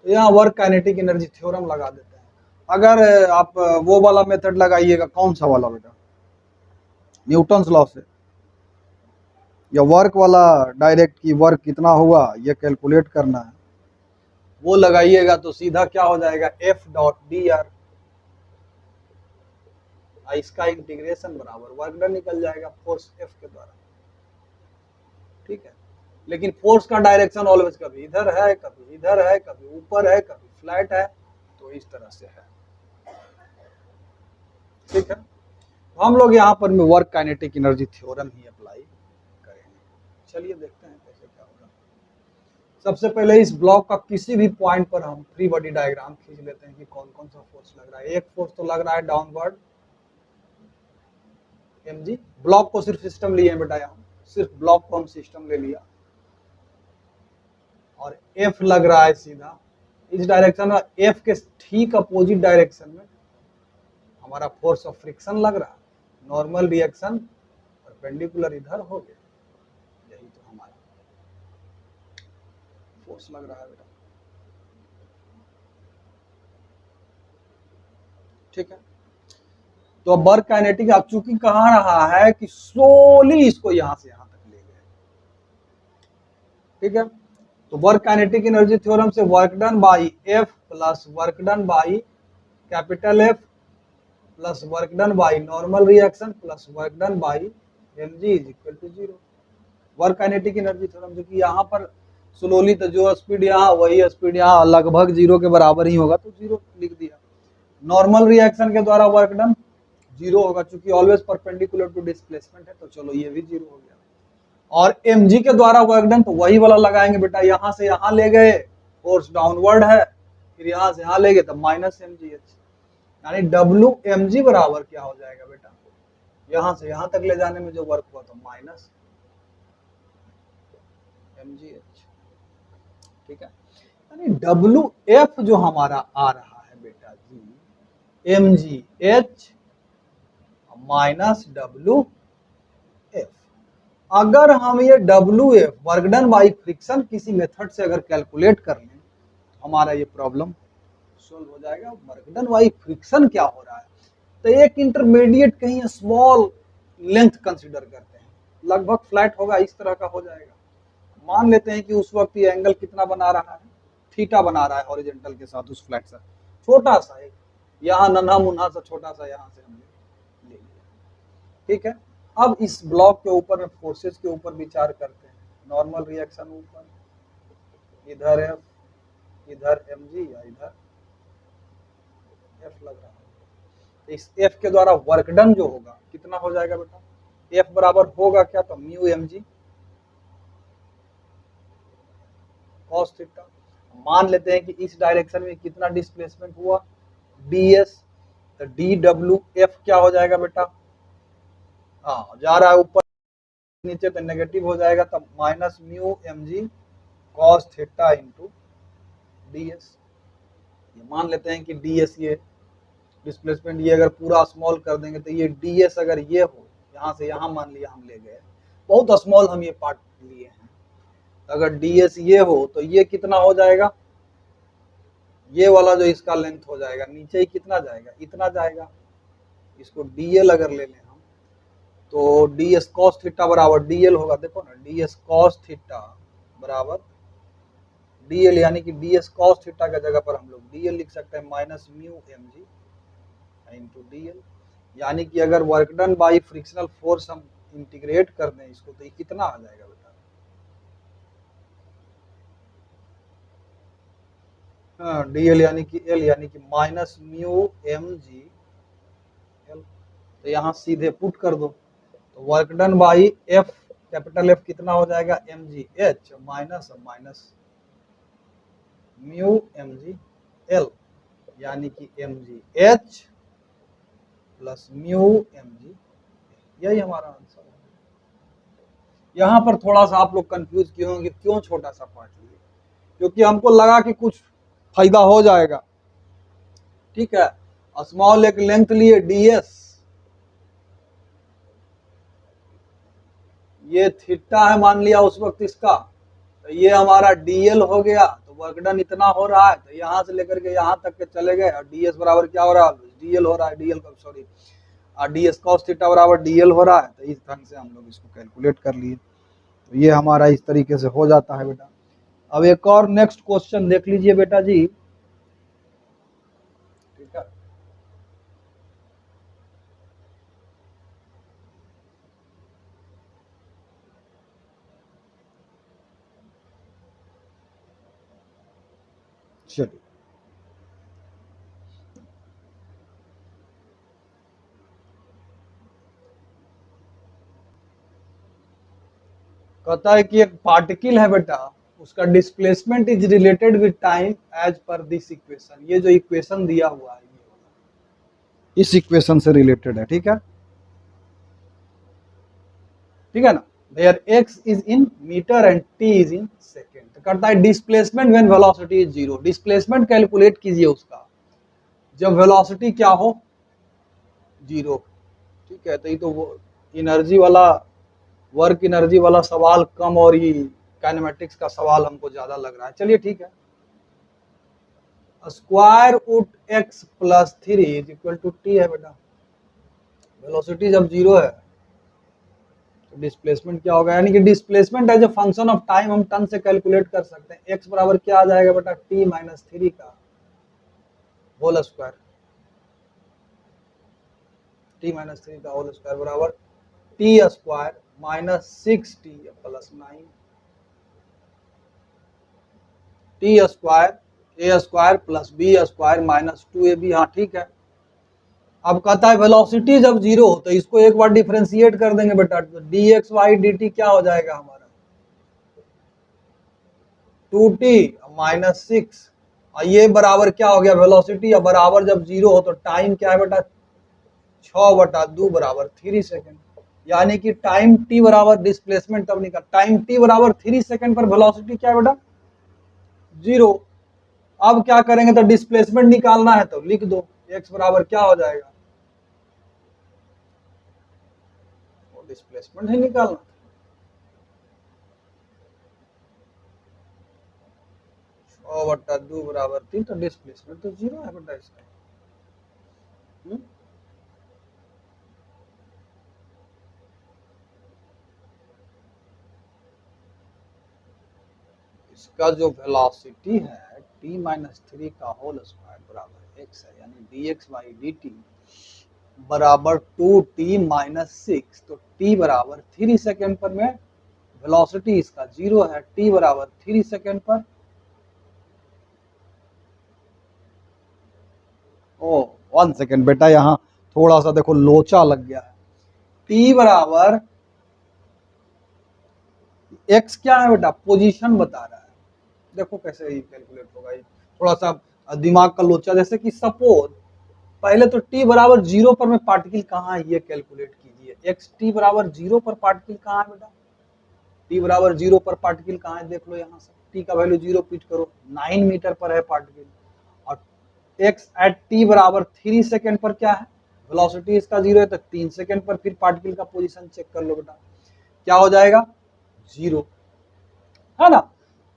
तो यहाँ वर्क काइनेटिक एनर्जी थ्योरम लगा देते हैं। अगर आप वो वाला मेथड लगाइएगा, कौन सा वाला बेटा, न्यूटन्स लॉ से, या वर्क वाला डायरेक्ट की वर्क कितना हुआ ये कैलकुलेट करना है, वो लगाइएगा तो सीधा क्या हो जाएगा, एफ डॉट डी आर, इसका इंटीग्रेशन बराबर वर्क डन निकल जाएगा फोर्स एफ के द्वारा, ठीक है। लेकिन फोर्स का डायरेक्शन ऑलवेज कभी इधर है, कभी इधर है, कभी ऊपर है, कभी फ्लैट है, तो इस तरह से है, ठीक है। तो हम लोग यहाँ पर में वर्क काइनेटिक एनर्जी थ्योरम ही अप्लाई करेंगे। चलिए देखते हैं कैसे क्या होगा। सबसे पहले इस ब्लॉक का किसी भी पॉइंट पर हम फ्री बॉडी डायग्राम खींच लेते हैं कि कौन कौन सा फोर्स लग रहा है। एक फोर्स तो लग रहा है डाउनवर्ड mg, ब्लॉक को सिर्फ सिस्टम लिए बेटा, यहाँ सिर्फ ब्लॉक को हम सिस्टम ले लिया, और F लग रहा है सीधा इस डायरेक्शन में, F के ठीक अपोजिट डायरेक्शन में हमारा फोर्स ऑफ फ्रिक्शन लग रहा है, नॉर्मल रिएक्शन और परपेंडिकुलर इधर हो गया, यही तो हमारा फोर्स लग रहा है बेटा। ठीक है, तो अब वर्क काइनेटिक आप चूंकि कहा रहा है कि स्लोली इसको यहां से यहां तक ले गए, ठीक है, तो वर्क काइनेटिक एनर्जी थ्योरम से work done by F plus work done by capital F plus work done by normal reaction plus work done by M G is equal to zero. Work kinetic energy theorem, जो कि यहाँ पर slowly, तो जो speed यहाँ वही speed यहाँ लगभग जीरो के बराबर ही होगा, तो जीरो लिख दिया। नॉर्मल रिएक्शन के द्वारा वर्क डन जीरो होगा, चूंकि ऑलवेज परपेंडिकुलर टू डिस्प्लेसमेंट है, तो चलो ये भी जीरो हो गया। और mg के द्वारा वर्क डन तो वही वाला लगाएंगे बेटा, यहां से यहां ले गए, फोर्स डाउनवर्ड है, फिर यहां से यहां ले गए तो माइनस mgh, यानी wmg बराबर क्या हो जाएगा बेटा, यहां से यहां तक ले जाने में जो वर्क हुआ तो माइनस mgh। ठीक है, यानी wf जो हमारा आ रहा है बेटा जी mgh माइनस wf। अगर हम ये wf work done by friction किसी मेथड से अगर कैलकुलेट कर लें तो हमारा ये प्रॉब्लम सोल्व हो जाएगा। वर्क डन बाई फ्रिक्शन क्या हो रहा है, तो एक इंटरमीडिएट कहीं स्मॉल लेंथ कंसीडर करते हैं, लगभग फ्लैट होगा, इस तरह का हो जाएगा। मान लेते हैं कि उस वक्त ये एंगल कितना बना रहा है, थीटा बना रहा है हॉरिजॉन्टल के साथ उस फ्लैट से, छोटा सा एक यहाँ नन्हा मुन्हा सा छोटा सा यहाँ से हमने ले लिया। ठीक है, अब इस ब्लॉक के ऊपर में फोर्सेस के ऊपर विचार करते हैं। नॉर्मल रिएक्शन ऊपर, इधर एफ, इधर mg या इधर एफ लग रहा है। इस एफ के द्वारा वर्क डन जो होगा कितना हो जाएगा बेटा, एफ बराबर होगा क्या, तो म्यू mg कॉस थीटा। मान लेते हैं कि इस डायरेक्शन में कितना डिस्प्लेसमेंट हुआ, ds, तो dwf क्या हो जाएगा बेटा, हाँ जा रहा है ऊपर नीचे तो नेगेटिव हो जाएगा, तब minus mu mg cos theta into ds। ये मान लेते हैं कि ds ये डिस्प्लेसमेंट, ये अगर पूरा स्मॉल कर देंगे तो ये ds अगर ये हो, यहाँ से यहाँ मान लिया हम ले गए, बहुत स्मॉल हम ये पार्ट लिए हैं, अगर ds ये हो तो ये कितना हो जाएगा, ये वाला जो इसका लेंथ हो जाएगा नीचे ही कितना जाएगा, इतना जाएगा। इसको dl अगर ले लें हम तो ds cos थीटा बराबर dl होगा, देखो ना ds cos थीटा बराबर dl, यानी कि ds cos थीटा की जगह पर हम लोग dl लिख सकते हैं minus mu mg into dl, यानी कि अगर work done by frictional force हम इंटीग्रेट कर दें इसको तो ये कितना आ जाएगा बेटा, dl यानी कि l यानी कि माइनस म्यू mg l, तो यहाँ सीधे पुट कर दो, तो work done by f capital F कितना हो जाएगा, mgh minus minus mu mg l, यानी कि mgh प्लस म्यू mg, यही हमारा आंसर है। यहाँ पर थोड़ा सा आप लोग कंफ्यूज क्यों होंगे, क्यों छोटा सा पार्ट लिए, क्योंकि हमको लगा कि कुछ फायदा हो जाएगा। ठीक है, स्मॉल एक लेंथ लिए ds, ये थीटा है मान लिया उस वक्त इसका, तो ये हमारा dl हो गया, तो वर्क डन इतना हो रहा है, तो यहाँ से लेकर के यहाँ तक के चले गए, और ds बराबर क्या हो रहा है, dl हो रहा है, dl का सॉरी ds cos थीटा बराबर dl हो रहा है, तो इस ढंग से हम लोग इसको कैलकुलेट कर लिए, तो ये हमारा इस तरीके से हो जाता है बेटा। अब एक और नेक्स्ट क्वेश्चन देख लीजिए बेटा जी। ठीक है, चलिए कहता है कि एक पार्टिकल है बेटा, उसका displacement is related with time as per this equation, ये जो इक्वेशन दिया हुआ है ये इस इक्वेशन से रिलेटेड है। ठीक है, ठीक है ना, there x is in meter and t is in second, तो करता है displacement when velocity is zero, displacement calculate कीजिए उसका जब वेलोसिटी क्या हो, जीरो। ठीक है, तो ये तो वो एनर्जी वाला वर्क एनर्जी वाला सवाल कम और ये काइनेमेटिक्स का सवाल हमको ज्यादा लग रहा है। चलिए ठीक है, square root x plus 3 is equal to T है बेटा। वेलोसिटी जब जीरो है तो डिस्प्लेसमेंट क्या होगा, यानी कि displacement as a function of time हम टर्न से कैलकुलेट कर सकते हैं। एक्स बराबर क्या आ जाएगा बेटा, टी माइनस 3 का होल स्क्वायर, टी माइनस 3 का होल स्क्वायर बराबर T square minus 6t plus 9 T square A square plus B square minus 2ab। हाँ ठीक है, अब कहता है वेलोसिटी जब जीरो हो तो इसको एक बार डिफरेंशिएट कर देंगे बेटा, d x by d t क्या हो जाएगा हमारा 2t माइनस 6, और ये बराबर क्या हो गया वेलोसिटी, अब बराबर जब जीरो हो तो टाइम क्या है बेटा 6/2 बराबर 3 सेकेंड, यानी कि टाइम t बराबर डिस्प्लेसमेंट तब निकल, टाइम t बराबर 3 सेकेंड पर वेलोसिटी क्या है बेटा जीरो। अब क्या करेंगे तो डिस्प्लेसमेंट निकालना है तो लिख दो, x बराबर क्या हो जाएगा, डिस्प्लेसमेंट ही निकालना, 6/2 बराबर 3, तो डिस्प्लेसमेंट तो जीरो है बेटा इसका। इसका जो वेलोसिटी है t माइनस 3 का होल स्क्वायर बराबर x है, यानी dx बाई dt बराबर 2t माइनस 6, तो t बराबर 3 सेकेंड पर में वेलोसिटी इसका जीरो है, t बराबर 3 सेकेंड पर, ओ 1 सेकेंड बेटा, यहाँ थोड़ा सा देखो लोचा लग गया है। t बराबर x क्या है बेटा, पोजीशन बता रहा है, देखो कैसे ही कैलकुलेट होगा, थोड़ा सा दिमाग का लोचा, जैसे कि सपोज पहले तो t बराबर जीरो पर में पार्टिकल कहाँ है ये कैलकुलेट कीजिए, x t बराबर जीरो पर पार्टिकल कहाँ है बेटा, t बराबर जीरो पर पार्टिकल कहाँ है देख लो, यहाँ से t का वैल्यू जीरो पिट करो, 9 मीटर पर है पार्टिकल, और x एट t बराबर 3 सेकेंड पर क्या है, वेलोसिटी इसका जीरो है, तो 3 सेकेंड पर फिर पार्टिकल का पोजीशन चेक कर लो बेटा, क्या हो जाएगा जीरो, है ना।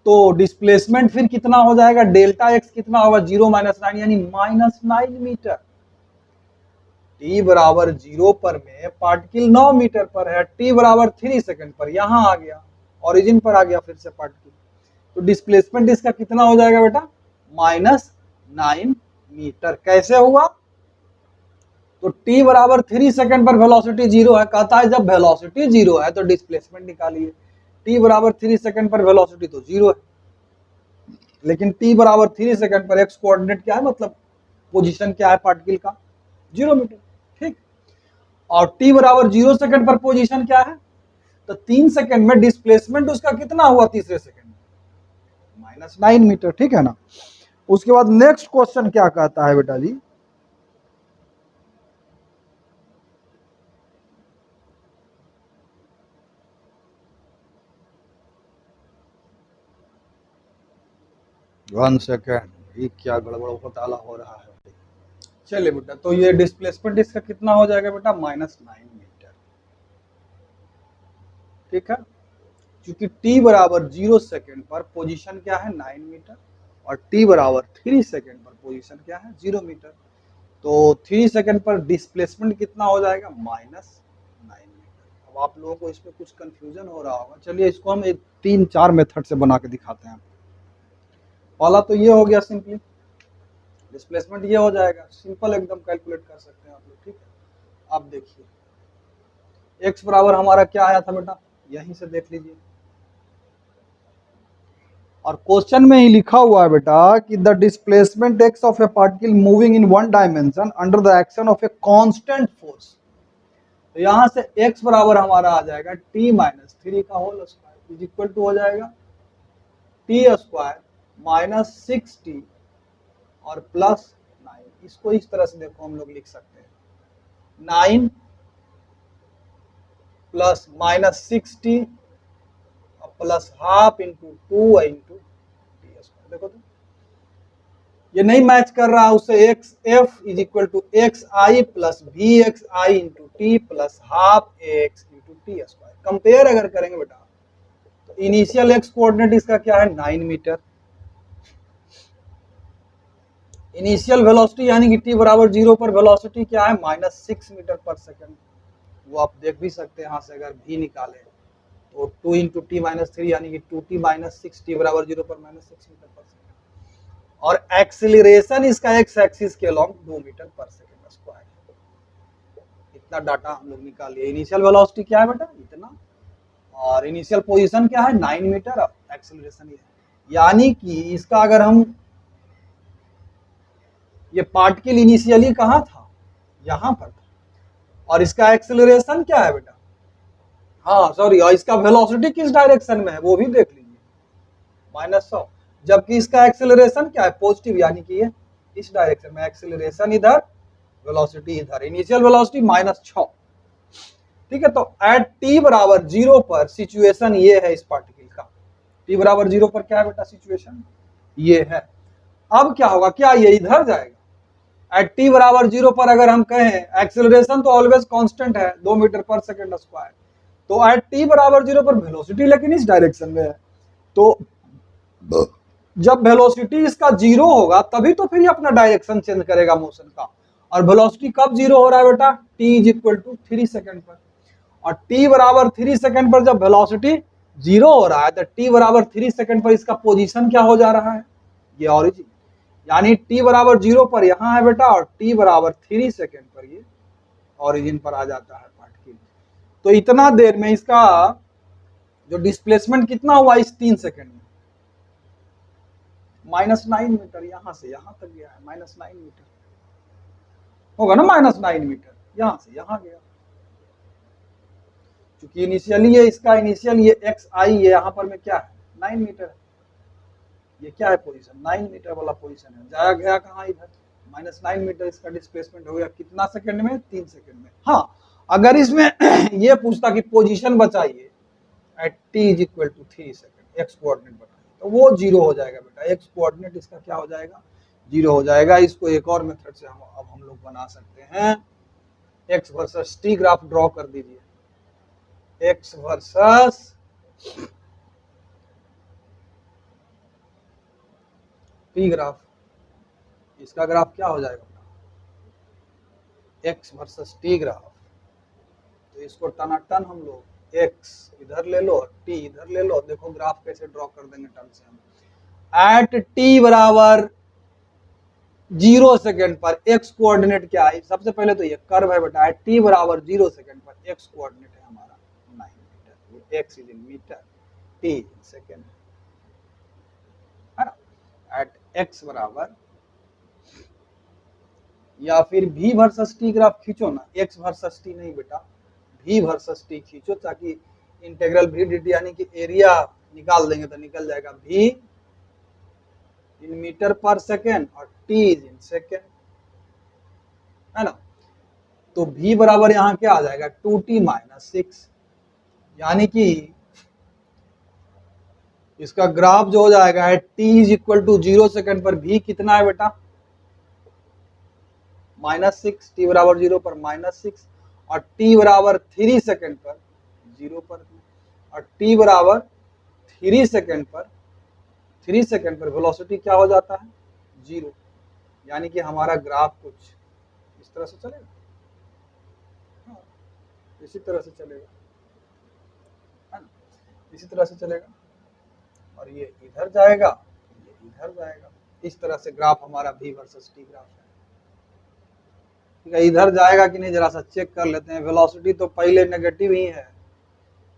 तो डिस्प्लेसमेंट फिर कितना हो जाएगा, डेल्टा एक्स कितना होगा, जीरो माइनस 9 यानी माइनस 9 मीटर। t बराबर जीरो पर में पार्टिकल 9 मीटर पर है, t बराबर 3 सेकंड पर, यहां आ गया ओरिजिन पर आ गया फिर से पार्टिकल, तो डिस्प्लेसमेंट इसका कितना हो जाएगा बेटा माइनस 9 मीटर। कैसे हुआ, तो t बराबर 3 सेकंड पर वेलोसिटी जीरो है, कहता है जब वेलोसिटी जीरो है तो डिस्प्लेसमेंट निकालिए, t बराबर 3 सेकंड पर वेलोसिटी तो जीरो है, लेकिन t बराबर 3 सेकंड पर x कोऑर्डिनेट क्या है, मतलब पोजीशन क्या है पार्टिकल का 0 मीटर, ठीक। और t बराबर 0 सेकंड पर पोजीशन क्या है, तो 3 सेकंड में डिस्प्लेसमेंट उसका कितना हुआ तीसरे सेकंड में माइनस 9 मीटर, ठीक है ना। उसके बाद नेक्स्ट क्वेश्चन क्या कहता है बेटा जी, वन सेकेंड, ये क्या गड़बड़ घोटाला हो रहा है। चलिए बेटा, तो ये डिस्प्लेसमेंट इसका कितना हो जाएगा बेटा माइनस 9 मीटर, ठीक है, क्योंकि t बराबर 0 सेकेंड पर पोजीशन क्या है 9 मीटर, और t बराबर 3 सेकेंड पर पोजीशन क्या है 0 मीटर, तो 3 सेकेंड पर डिस्प्लेसमेंट कितना हो जाएगा माइनस 9 मीटर। अब आप लोगों को इसमें कुछ कंफ्यूजन हो रहा होगा, चलिए इसको हम एक 3-4 मेथड से बना के दिखाते हैं। पहला तो ये हो गया, सिंपली डिस्प्लेसमेंट ये हो जाएगा, सिंपल एकदम कैलकुलेट कर सकते हैं आप लोग, ठीक है। अब देखिए x बराबर हमारा क्या आया था बेटा, यहीं से देख लीजिए, और क्वेश्चन में ही लिखा हुआ है बेटा कि the displacement x of A particle moving in one dimension under the action of a constant force, तो यहां से x बराबर हमारा आ जाएगा t माइनस 3 का whole square is equal to हो जाएगा t स्क्वायर माइनस 6t और प्लस 9, इसको इस तरह से देखो हम लोग लिख सकते हैं 9 plus minus 6t plus half into 2 into T square, देखो तो ये नहीं मैच कर रहा, उससे x f is equal to x i plus v x i into t plus half x into T square. Compare अगर करेंगे बेटा तो इनिशियल एक्स कोऑर्डिनेट इसका क्या है 9 मीटर, इनिशियल वेलोसिटी यानी कि टी बराबर 0 पर वेलोसिटी क्या है -6 मीटर पर सेकंड। वो आप देख भी सकते हैं यहाँ से, अगर भी निकाले तो 2 इंटू टी माइनस 3 यानी कि 2t माइनस 6 टी बराबर 0 पर -6 मीटर पर सेकंड। और एक्सीलरेशन इसका एक्स एक्सिस के along 2 metre per second square. इतना डाटा हम लोग निकाल लिए। इनिशियल वेलोसिटी क्या है बेटा इतना, और इनिशियल पोजीशन क्या है 9 मीटर, और एक्सीलरेशन ये, यानी कि इसका अगर हम ये पार्टिकल इनिशियली कहाँ था यहाँ पर था, और इसका एक्सेलरेशन क्या है बेटा, हाँ सॉरी, और इसका वेलोसिटी किस डायरेक्शन में है वो भी देख लीजिए -100, जबकि इसका एक्सेलरेशन क्या है पॉजिटिव, यानी कि ये इस डायरेक्शन में, एक्सेलरेशन इधर वेलोसिटी इधर, इनिशियल वेलोसिटी -6। ठीक है, तो एट टी बराबर 0 पर सिचुएशन ये है इस पार्टिकल का, टी बराबर 0 पर क्या है बेटा सिचुएशन ये है। अब क्या होगा, क्या ये इधर जाएगा एट टी बराबर 0 पर, अगर हम कहें एक्सेलरेशन तो ऑलवेज कांस्टेंट है 2 मीटर पर सेकंड स्क्वायर, तो एट टी बराबर 0 पर वेलोसिटी लेकिन इस डायरेक्शन में है, तो जब वेलोसिटी इसका 0 होगा तभी तो फिर ये अपना डायरेक्शन चेंज करेगा मोशन का। और वेलोसिटी कब 0 हो रहा है बेटा, t is equal to 3 second पर, और t बराबर 3 सेकंड पर जब वेलोसिटी 0 हो रहा है तो t बराबर 3 सेकंड पर इसका पोजीशन क्या हो जा रहा है, ये ओरिजिन, यानी t बराबर 0 पर यहाँ है बेटा, और t बराबर 3 सेकंड पर ये ओरिजिन पर आ जाता है पार्टिकल। तो इतना देर में इसका जो डिस्प्लेसमेंट कितना हुआ इस 3 सेकंड में, -9 मीटर, यहां से यहां तक गया है -9 मीटर होगा ना, -9 मीटर यहां से यहां गया, क्योंकि इनिशियली ये इसका इनिशियल ये एक्स आई ये यहाँ पर में क्या है 9 मीटर है, ये क्या है पोजीशन 9 मीटर वाला पोजीशन है, जाया गया कहाँ इधर -9 मीटर, इसका डिस्प्लेसमेंट हो गया कितना सेकंड में 3 सेकंड में। हाँ, अगर इसमें ये पूछता कि पोजीशन बताइए at T is equal to 3 second, x coordinate बताइए, तो वो 0 हो जाएगा बेटा, एक्स कोऑर्डिनेट इसका क्या हो जाएगा 0 हो जाएगा। इसको एक और मेथड से हम लोग बना सकते हैं, x versus T graph draw कर दीजिए, एक्स वर्सेस टी ग्राफ, इसका ग्राफ क्या हो जाएगा एक्स वर्सेस टी ग्राफ, तो इसको टनाटन हम लोग एक्स इधर ले लो टी इधर ले लो, देखो ग्राफ कैसे ड्रॉ कर देंगे टर्म से हम। एट टी बराबर 0 सेकंड पर एक्स कोऑर्डिनेट क्या है, सबसे पहले तो ये कर्व है बेटा, एट टी बराबर 0 सेकंड पर एक्स कोऑर्डिनेट है हमारा 9 meter, x is in meter, T in second है ना, एट एक्स बराबर, या फिर v वर्सेस टी ग्राफ खींचो ना, x वर्सेस टी नहीं बेटा, v वर्सेस टी खींचो, ताकि इंटीग्रल v dt यानी कि एरिया निकाल देंगे तो निकल जाएगा v इन मीटर पर सेकेंड और t इन सेकेंड, है ना। तो v बराबर यहाँ क्या आ जाएगा 2t माइनस 6, यानी कि इसका ग्राफ जो हो जाएगा है t is equal to 0 second पर v कितना है बेटा -6, टी बराबर 0 पर -6, और टी बराबर 3 सेकंड पर 0 पर, और टी बराबर 3 सेकंड पर वेलोसिटी क्या हो जाता है 0, यानी कि हमारा ग्राफ कुछ इस तरह से चलेगा, हाँ, इसी तरह से चलेगा, है ना, इसी तरह से चलेगा, और ये इधर जाएगा ये इधर जाएगा, इस तरह से ग्राफ हमारा v वर्सेस टी ग्राफ है। ठीक है, इधर जाएगा कि नहीं जरा सा चेक कर लेते हैं। वेलोसिटी तो पहले नेगेटिव ही है,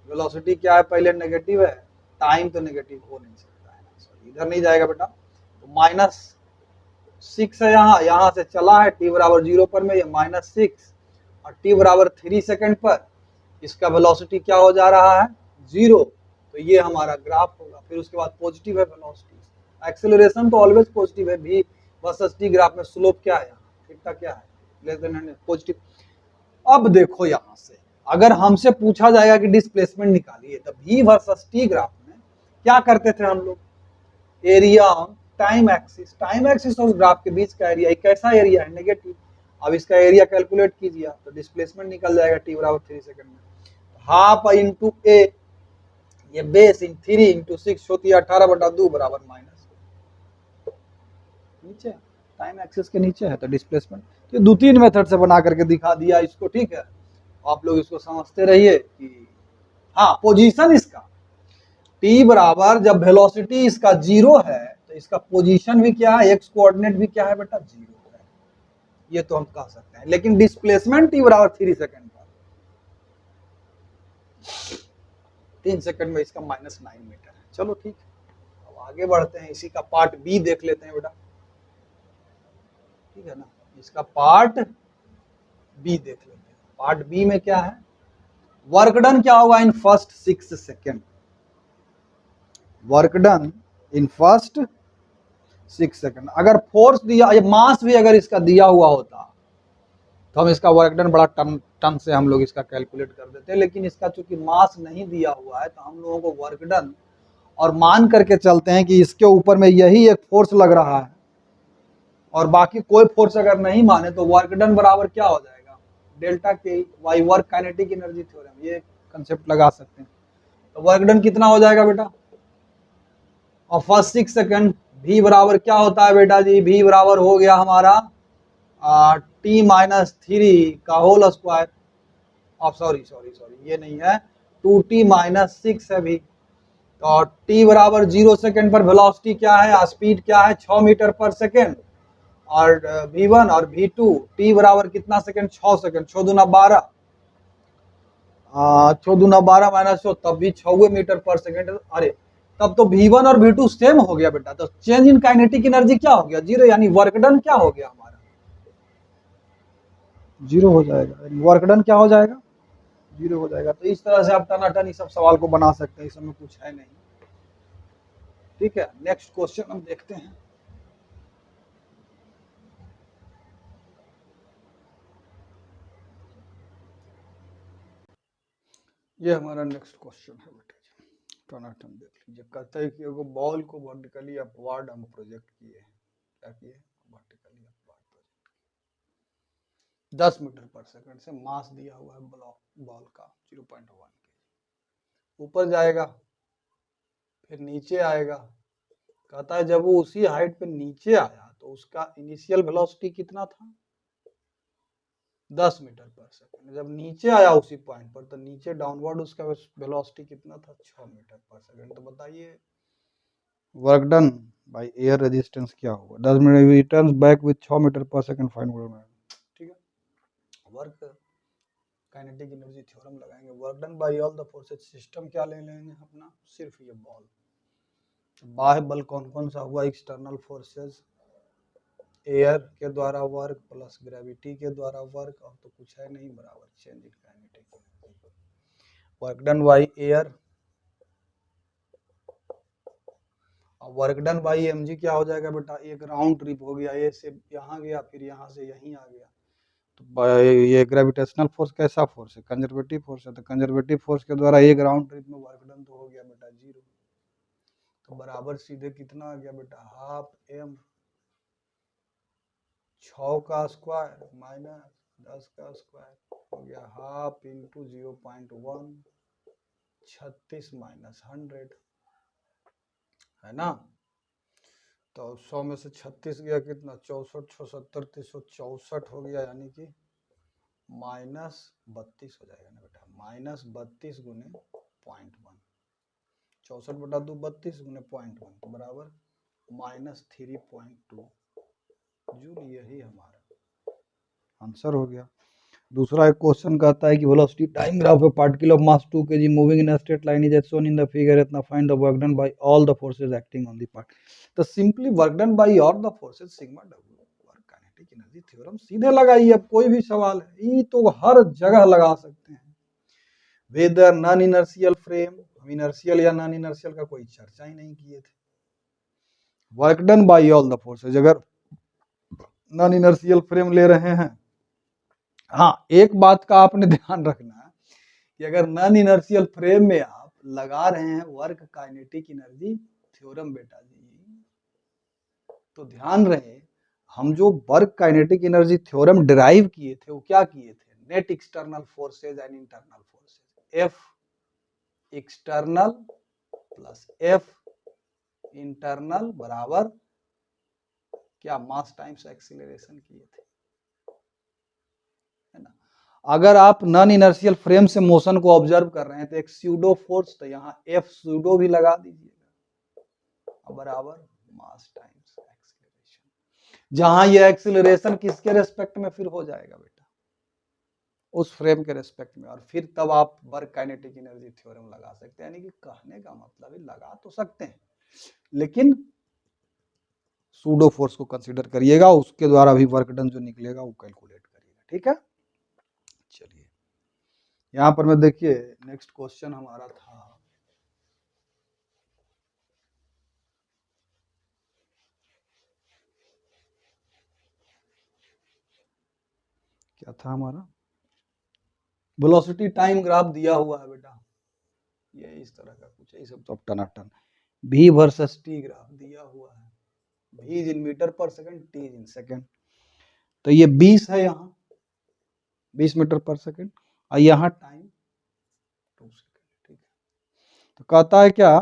वेलोसिटी क्या है पहले नेगेटिव है, टाइम तो नेगेटिव हो नहीं सकता है, इधर नहीं जाएगा बेटा, तो -6 है यहाँ से चला है t बराबर 0 पर में ये -6, और t बराबर 3 सेकंड पर इसका वेलोसिटी क्या हो जा रहा है 0, तो ये हमारा ग्राफ होगा। फिर उसके बाद पॉजिटिव है वेलोसिटी, एक्सेलरेशन तो ऑलवेज पॉजिटिव है, v वर्सेस टी ग्राफ में स्लोप क्या है थीटा क्या है लेस देन पॉजिटिव। अब देखो यहाँ से अगर हमसे पूछा जाएगा कि डिस्प्लेसमेंट निकालिए, तो v वर्सेस टी ग्राफ में क्या करते थे हम लोग, एरिया टाइम एक्सिस और ग्राफ के बीच का एरिया, कैसा एरिया है नेगेटिव, अब इसका एरिया कैलकुलेट कीजिए तो डिस्प्लेसमेंट निकल जाएगा t बराबर 3 सेकंड में। हाफ इंटू ए, ये बेस इन 3 इंटू 6 होती है 18/2 बराबर माइनस नीचे टाइम एक्सिस के नीचे है तो डिस्प्लेसमेंट। तो 2-3 मेथड से बना करके दिखा दिया इसको, ठीक है। आप लोग इसको समझते रहिए कि हाँ पोजीशन इसका t बराबर जब वेलोसिटी इसका 0 है तो इसका पोजीशन भी क्या है, एक्स कोऑर्डिनेट भी क्या है बेटा 0 है, ये तो हम कह सकते हैं। लेकिन डिस्प्लेसमेंट t बराबर 3 सेकंड पर, 3 सेकंड में इसका -9 मीटर है। चलो ठीक है, अब आगे बढ़ते हैं, इसी का पार्ट बी देख लेते हैं बेटा, ठीक है ना। इसका पार्ट बी देख लेते हैं। पार्ट बी में क्या है, वर्क डन क्या होगा in first 6 second, work done in first 6 second. अगर फोर्स दिया, मास भी अगर इसका दिया हुआ होता तो हम इसका वर्क डन बड़ा टन से हम लोग इसका कैलकुलेट कर देते हैं, लेकिन इसका चूंकि मास नहीं दिया हुआ है तो हम लोगों को वर्क डन और मान करके चलते हैं कि इसके ऊपर में यही एक फोर्स लग रहा है और बाकी कोई फोर्स अगर नहीं माने तो वर्क डन बराबर क्या हो जाएगा, delta K Y, work kinetic energy theorem, ये कंसेप्ट लगा सकते हैं। तो वर्क डन कितना हो जाएगा बेटा, और फर्स्ट 6 सेकंड v बराबर क्या होता है बेटा जी, v बराबर हो गया हमारा t माइनस 3 का होल स्क्वायर, सॉरी ये नहीं है, 2t माइनस 6 है भी। तो t बराबर 0 सेकंड पर वेलोसिटी क्या है, स्पीड क्या है 6 मीटर पर सेकंड, और v1 और v2 t बराबर कितना सेकंड, 6 सेकंड, 6 दूना 12, 6 दूना 12 माइनस 6 तब भी 6 मीटर पर सेकंड। अरे तब तो v1 और v2 सेम हो गया बेटा, तो चेंज इन काइनेटिक एनर्जी क्या हो गया, 0, यानी वर्क डन क्या हो गया हमारा, 0 हो जाएगा। वर्क डन क्या हो जाएगा, 0 हो जाएगा। तो इस तरह से आप टनाटन इस सब सवाल को बना सकते हैं, इस समय कुछ है नहीं, ठीक है। नेक्स्ट क्वेश्चन हम देखते हैं। ये हमारा नेक्स्ट क्वेश्चन है बेटा, टनाटन देख लीजिए। कहता है कि एगो बॉल को वर्टिकली अपवर्ड हम प्रोजेक्ट किए, क्या किए, vertically upward project, 10 metre per second से मास दिया हुआ है बॉल का 0.1 के, ऊपर जाएगा फिर नीचे आएगा। कहता है जब वो उसी हाइट पे नीचे आया तो उसका इनिशियल वेलोसिटी कितना था, 10 मीटर पर सेकंड। जब नीचे आया उसी पॉइंट पर तो नीचे डाउनवर्ड उसका वेलोसिटी कितना था, 6 मीटर पर सेकंड। तो बताइए work done by air resistance क्या होगा, 10 minute returns back with 6 metre per second find out, ठीक है। वर्क काइनेटिक एनर्जी थ्योरम लगाएंगे, work done by all the forces, system क्या ले लेंगे अपना, सिर्फ ये बॉल। बाह्य बल कौन कौन सा हुआ, एक्सटर्नल फोर्सेस, एयर के द्वारा वर्क प्लस ग्रेविटी के द्वारा वर्क, और तो कुछ है नहीं, बराबर change in kinetic energy. Work done by air, और वर्क डन बाय एमजी क्या हो जाएगा बेटा, एक राउंड ट्रिप हो गया, ए से यहाँ गया फिर यहाँ से यहीं आ गया। तो ये ग्रेविटेशनल फोर्स कैसा फोर्स है, कंजर्वेटिव फोर्स है, तो कंजर्वेटिव फोर्स के द्वारा एक राउंड ट्रिप में वर्क डन तो हो गया बेटा 0। तो बराबर सीधे कितना आ गया बेटा, हाफ m 6 का स्क्वायर माइनस 10 का स्क्वायर हो गया, हाफ इंटू 0.1, 36 माइनस 100 है ना। तो 100 में से 36 गया कितना, 64, 76, 364 हो गया, यानी कि -32 हो जाएगा ना बेटा, -32 गुने 0.1, 64/2 32 गुने 0.1 तो बराबर -3.2 जूल। यही हमारा आंसर हो गया। दूसरा एक क्वेश्चन कहता है कि velocity time graph of particle of mass 2 kg moving in a straight line is as shown in the figure, इतना find the work done by all the forces acting on the part. तो simply work done by all the forces sigma W, work kinetic energy theorem सीधे लगाइए। अब कोई भी सवाल है ये तो हर जगह लगा सकते हैं। वेदर नॉन इनर्शियल फ्रेम, हम इनर्शियल या नॉन इनर्शियल का कोई चर्चा ही नहीं किए थे। Work done by all the forces, अगर नॉन इनर्शियल फ्रेम ले रहे हैं, हाँ एक बात का आपने ध्यान रखना कि अगर नॉन इनर्शियल फ्रेम में आप लगा रहे हैं वर्क काइनेटिक एनर्जी थ्योरम बेटा जी, तो ध्यान रहे हम जो work kinetic energy theorem derive किए थे वो क्या किए थे, net external forces and internal forces, F external plus F internal बराबर क्या, मास टाइम्स एक्सीलरेशन किए थे, है ना। अगर आप नॉन इनर्शियल फ्रेम से मोशन को ऑब्जर्व कर रहे हैं तो एक स्यूडो फोर्स, तो यहाँ एफ स्यूडो भी लगा दीजिएगा, बराबर मास टाइम्स एक्सीलरेशन। जहां ये एक्सीलरेशन किसके रेस्पेक्ट में फिर हो जाएगा बेटा, उस फ्रेम के रेस्पेक्ट में, और फिर तब आप वर्क काइनेटिक एनर्जी थ्योरम लगा सकते हैं। यानी कि कहने का मतलब है लगा तो सकते हैं, लेकिन सूडो फोर्स को कंसीडर करिएगा, उसके द्वारा भी वर्क डन जो निकलेगा वो कैलकुलेट करिएगा, ठीक है। चलिए यहां पर मैं देखिए नेक्स्ट क्वेश्चन हमारा था, क्या था हमारा, वेलोसिटी टाइम ग्राफ दिया हुआ है बेटा, ये इस तरह का कुछ है, सब तो टनाटन v वर्सेस t ग्राफ दिया हुआ है, v is in metre per second, t is in second. तो ये 20 है, यहाँ 20 मीटर पर सेकंड, और यहाँ टाइम 2 सेकंड, ठीक है। तो कहता है क्या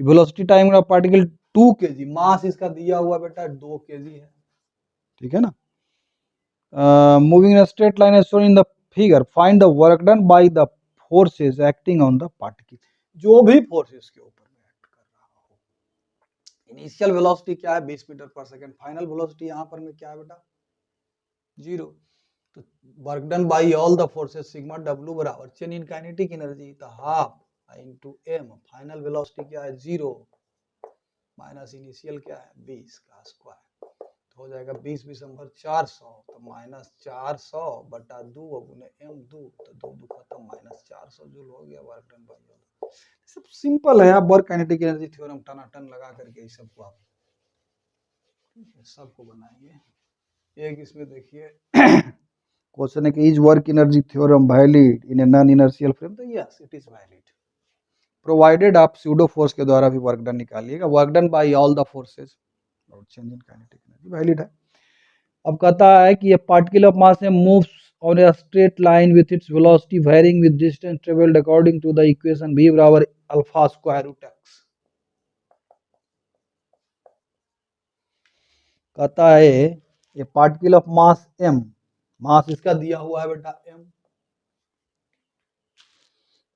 कि velocity time graph particle 2 kg, मास इसका दिया हुआ बेटा 2 kg है, ठीक है ना। Moving in straight line as shown in the figure, find the work done by the forces acting on the particle. जो भी फोर्सेस के ऊपर में एक्ट कर रहा हो, इनिशियल वेलोसिटी क्या है 20 metre per second, final velocity यहाँ पर में क्या है बेटा 0। तो work done by all the forces sigma W बराबर चेंज इन काइनेटिक एनर्जी तो half into m, final velocity क्या है 0 माइनस इनिशियल क्या है 20 का स्क्वायर, तो हो जाएगा 20 दिसंबर 400, तो माइनस 400 बटा 2 गुने m 2, तो 2 2 खत्म, माइनस 400 जूल हो गया वर्क डन बाय ऑल। सब सिंपल है, आप वर्क काइनेटिक एनर्जी थ्योरम टनाटन लगा करके इस सबको आप सबको बनाएंगे। एक इसमें देखिए क्वेश्चन है कि is work energy theorem valid in a non inertial frame, तो yes it is valid, provided आप स्यूडो फोर्स के द्वारा भी वर्क डन निकालिएगा, work done by all the forces और change in kinetic energy valid है। अब कहता है कि ये particle of mass moves on a straight line with its velocity varying with distance travelled according to the equation v बराबर alpha square root x। कहता है ये particle of mass m, mass इसका दिया हुआ है बेटा m,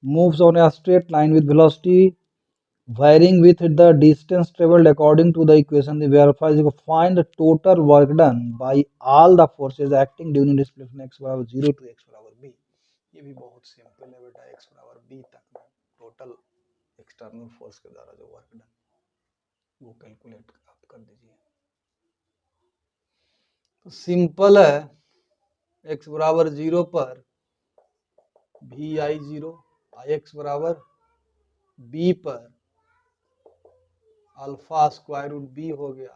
moves on a straight line with velocity varying with the distance traveled according to the equation the verify is to find the total work done by all the forces acting during displacement x बराबर 0 to x बराबर b। ये भी बहुत simple है बेटा, x बराबर b तक में टोटल एक्सटर्नल फोर्स के द्वारा जो वर्क डन वो कैलकुलेट आप कर दीजिए। तो सिंपल है, x बराबर 0 पर vi 0, x बराबर b पर अल्फा स्क्वायर रूट b हो गया।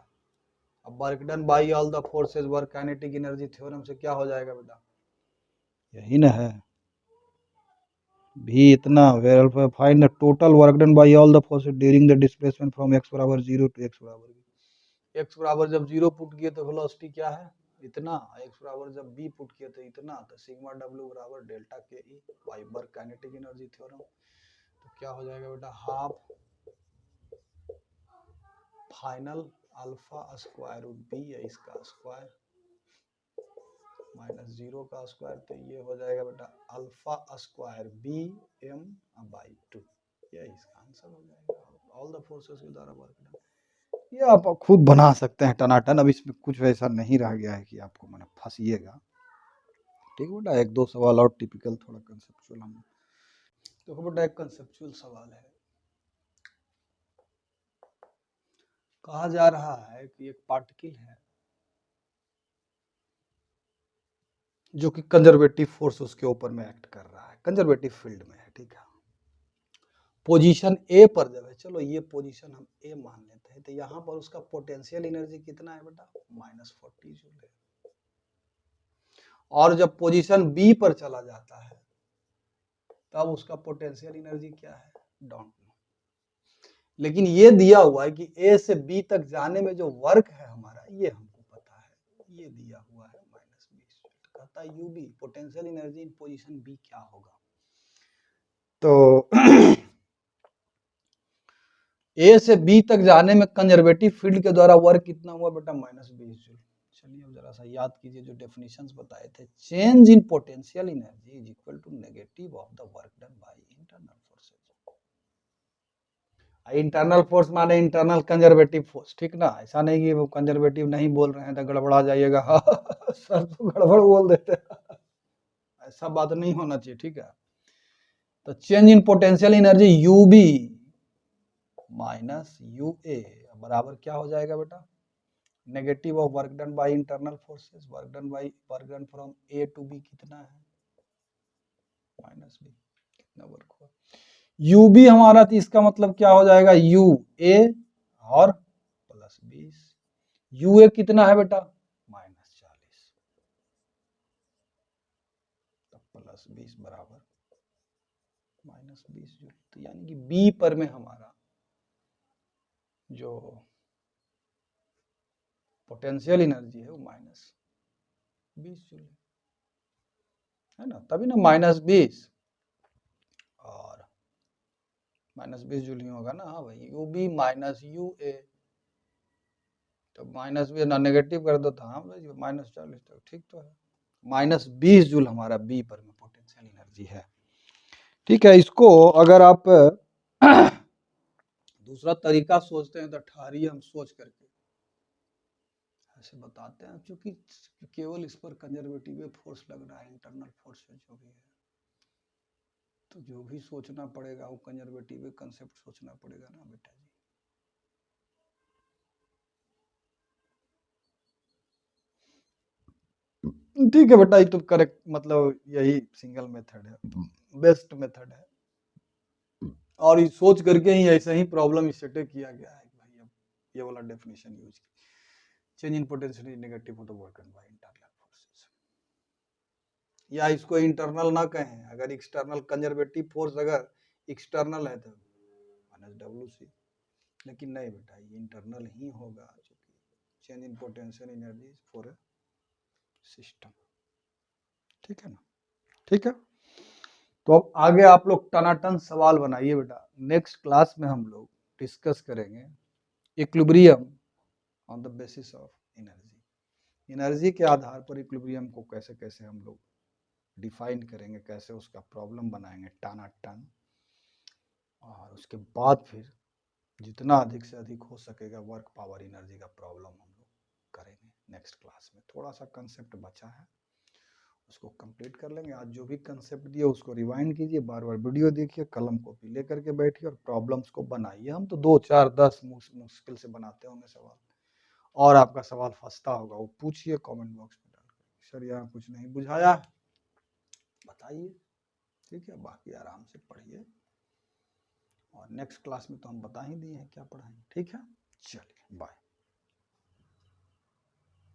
अब work done by all the forces work kinetic energy theorem से क्या हो जाएगा बेटा, यही ना है, भी इतना alpha find the total work done by all the forces during the displacement from x बराबर 0 टू x बराबर b। x बराबर जब 0 पुट किए तो वेलोसिटी क्या है इतना, x बराबर जब b पुट किए तो इतना, तो सिग्मा w बराबर delta K E by work kinetic energy theorem. तो क्या हो जाएगा बेटा, half final alpha square root B है इसका स्क्वायर माइनस 0 का स्क्वायर, तो ये हो जाएगा बेटा alpha square B M by 2, ये इसका आंसर हो जाएगा ऑल द फोर्सेस के द्वारा वर्क डन। ये आप खुद बना सकते हैं टनाटन, अब इसमें कुछ वैसा नहीं रह गया है कि आपको मैंने फंसिएगा, ठीक है बेटा। एक दो सवाल और टिपिकल थोड़ा कंसेप्चुअल हम तो बेटा एक कंसेप्चुअल सवाल है, कहा जा रहा है कि एक पार्टिकल है जो कि कंजर्वेटिव फोर्स उसके ऊपर में एक्ट कर रहा है, कंजर्वेटिव फील्ड में है, ठीक है। पोजीशन ए पर जब है, चलो ये पोजीशन हम ए मान लेते हैं, तो यहाँ पर उसका पोटेंशियल एनर्जी कितना है बेटा -40 जूल है। और जब पोजीशन बी पर चला जाता है तब उसका पोटेंशियल एनर्जी क्या है डोंट नो, लेकिन ये दिया हुआ है कि ए से बी तक जाने में जो वर्क है हमारा ये हमको पता है, ये दिया हुआ है -20। कहता है U B potential energy in position B क्या होगा। तो ए से बी तक जाने में कंजर्वेटिव फील्ड के द्वारा वर्क कितना हुआ बेटा, -20 जूल। चलिए अब जरा सा याद कीजिए जो डेफिनेशंस बताए थे। Change in potential energy is equal to negative of the work done by internal forces. Internal force माने इंटरनल कंजर्वेटिव फोर्स, ठीक ना। ऐसा नहीं कि वो कंजर्वेटिव नहीं बोल रहे हैं तो गड़बड़ा जाइएगा सर तो गड़बड़ बोल देते हैं ऐसा बात नहीं होना चाहिए, ठीक है। तो change in potential energy U B minus U A बराबर क्या हो जाएगा बेटा, negative of work done by internal forces, work done from A to B कितना है, माइनस बी, कितना वर्क हुआ। यू बी हमारा, तो इसका मतलब क्या हो जाएगा, यू ए और +20। यू ए कितना है बेटा, -40, तो +20 बराबर -20 जूल। तो यानी कि बी पर में हमारा जो पोटेंशियल एनर्जी है वो -20 जूल है ना, तभी ना -20 और -20 जूल ही होगा ना। हाँ भाई, यू बी माइनस यू ए, तो -20 ना नेगेटिव कर दो तो हाँ भाई -40, तो ठीक तो है। -20 जूल हमारा बी पर में पोटेंशियल एनर्जी है, ठीक है। इसको अगर आप दूसरा तरीका सोचते हैं तो ठहरिए, हम सोच करके ऐसे बताते हैं, क्योंकि केवल इस पर कंजर्वेटिव फोर्स लग रहा है, इंटरनल फोर्स जो भी है, तो जो भी सोचना पड़ेगा वो कंजर्वेटिव कंसेप्ट सोचना पड़ेगा ना बेटा जी। ठीक है बेटा, ये तो करेक्ट, मतलब यही सिंगल मेथड है, बेस्ट मेथड है, और ये सोच करके ही ऐसे ही प्रॉब्लम स्टेट किया गया है भाई। अब ये वाला डेफिनेशन यूज की, change in potential is negative of the work done by internal forces, या इसको इंटरनल ना कहें, अगर एक्सटर्नल कंजर्वेटिव फोर्स अगर एक्सटर्नल है तो -WC, लेकिन नहीं बेटा ये इंटरनल ही होगा, क्योंकि change in potential energy for a system, ठीक है ना, ठीक है। तो अब आगे आप लोग टनाटन सवाल बनाइए बेटा। नेक्स्ट क्लास में हम लोग डिस्कस करेंगे equilibrium on the basis of energy. Energy के आधार पर इक्विलिब्रियम को कैसे कैसे हम लोग डिफाइन करेंगे, कैसे उसका प्रॉब्लम बनाएंगे टनाटन, और उसके बाद फिर जितना अधिक से अधिक हो सकेगा वर्क पावर एनर्जी का प्रॉब्लम हम लोग करेंगे नेक्स्ट क्लास में। थोड़ा सा कंसेप्ट बचा है, उसको कंप्लीट कर लेंगे। आज जो भी कंसेप्ट दिए उसको रिवाइंड कीजिए, बार बार वीडियो देखिए, कलम कॉपी लेकर के बैठिए और प्रॉब्लम्स को बनाइए। हम तो 2 4 10 मुश्किल से बनाते होंगे सवाल, और आपका सवाल फंसता होगा वो पूछिए कमेंट बॉक्स में डालकर, सर यहाँ कुछ नहीं बुझाया बताइए, ठीक है। बाकी आराम से पढ़िए, और नेक्स्ट क्लास में तो हम बता ही दिए हैं क्या पढ़ाएंगे, ठीक है। चलिए बाय।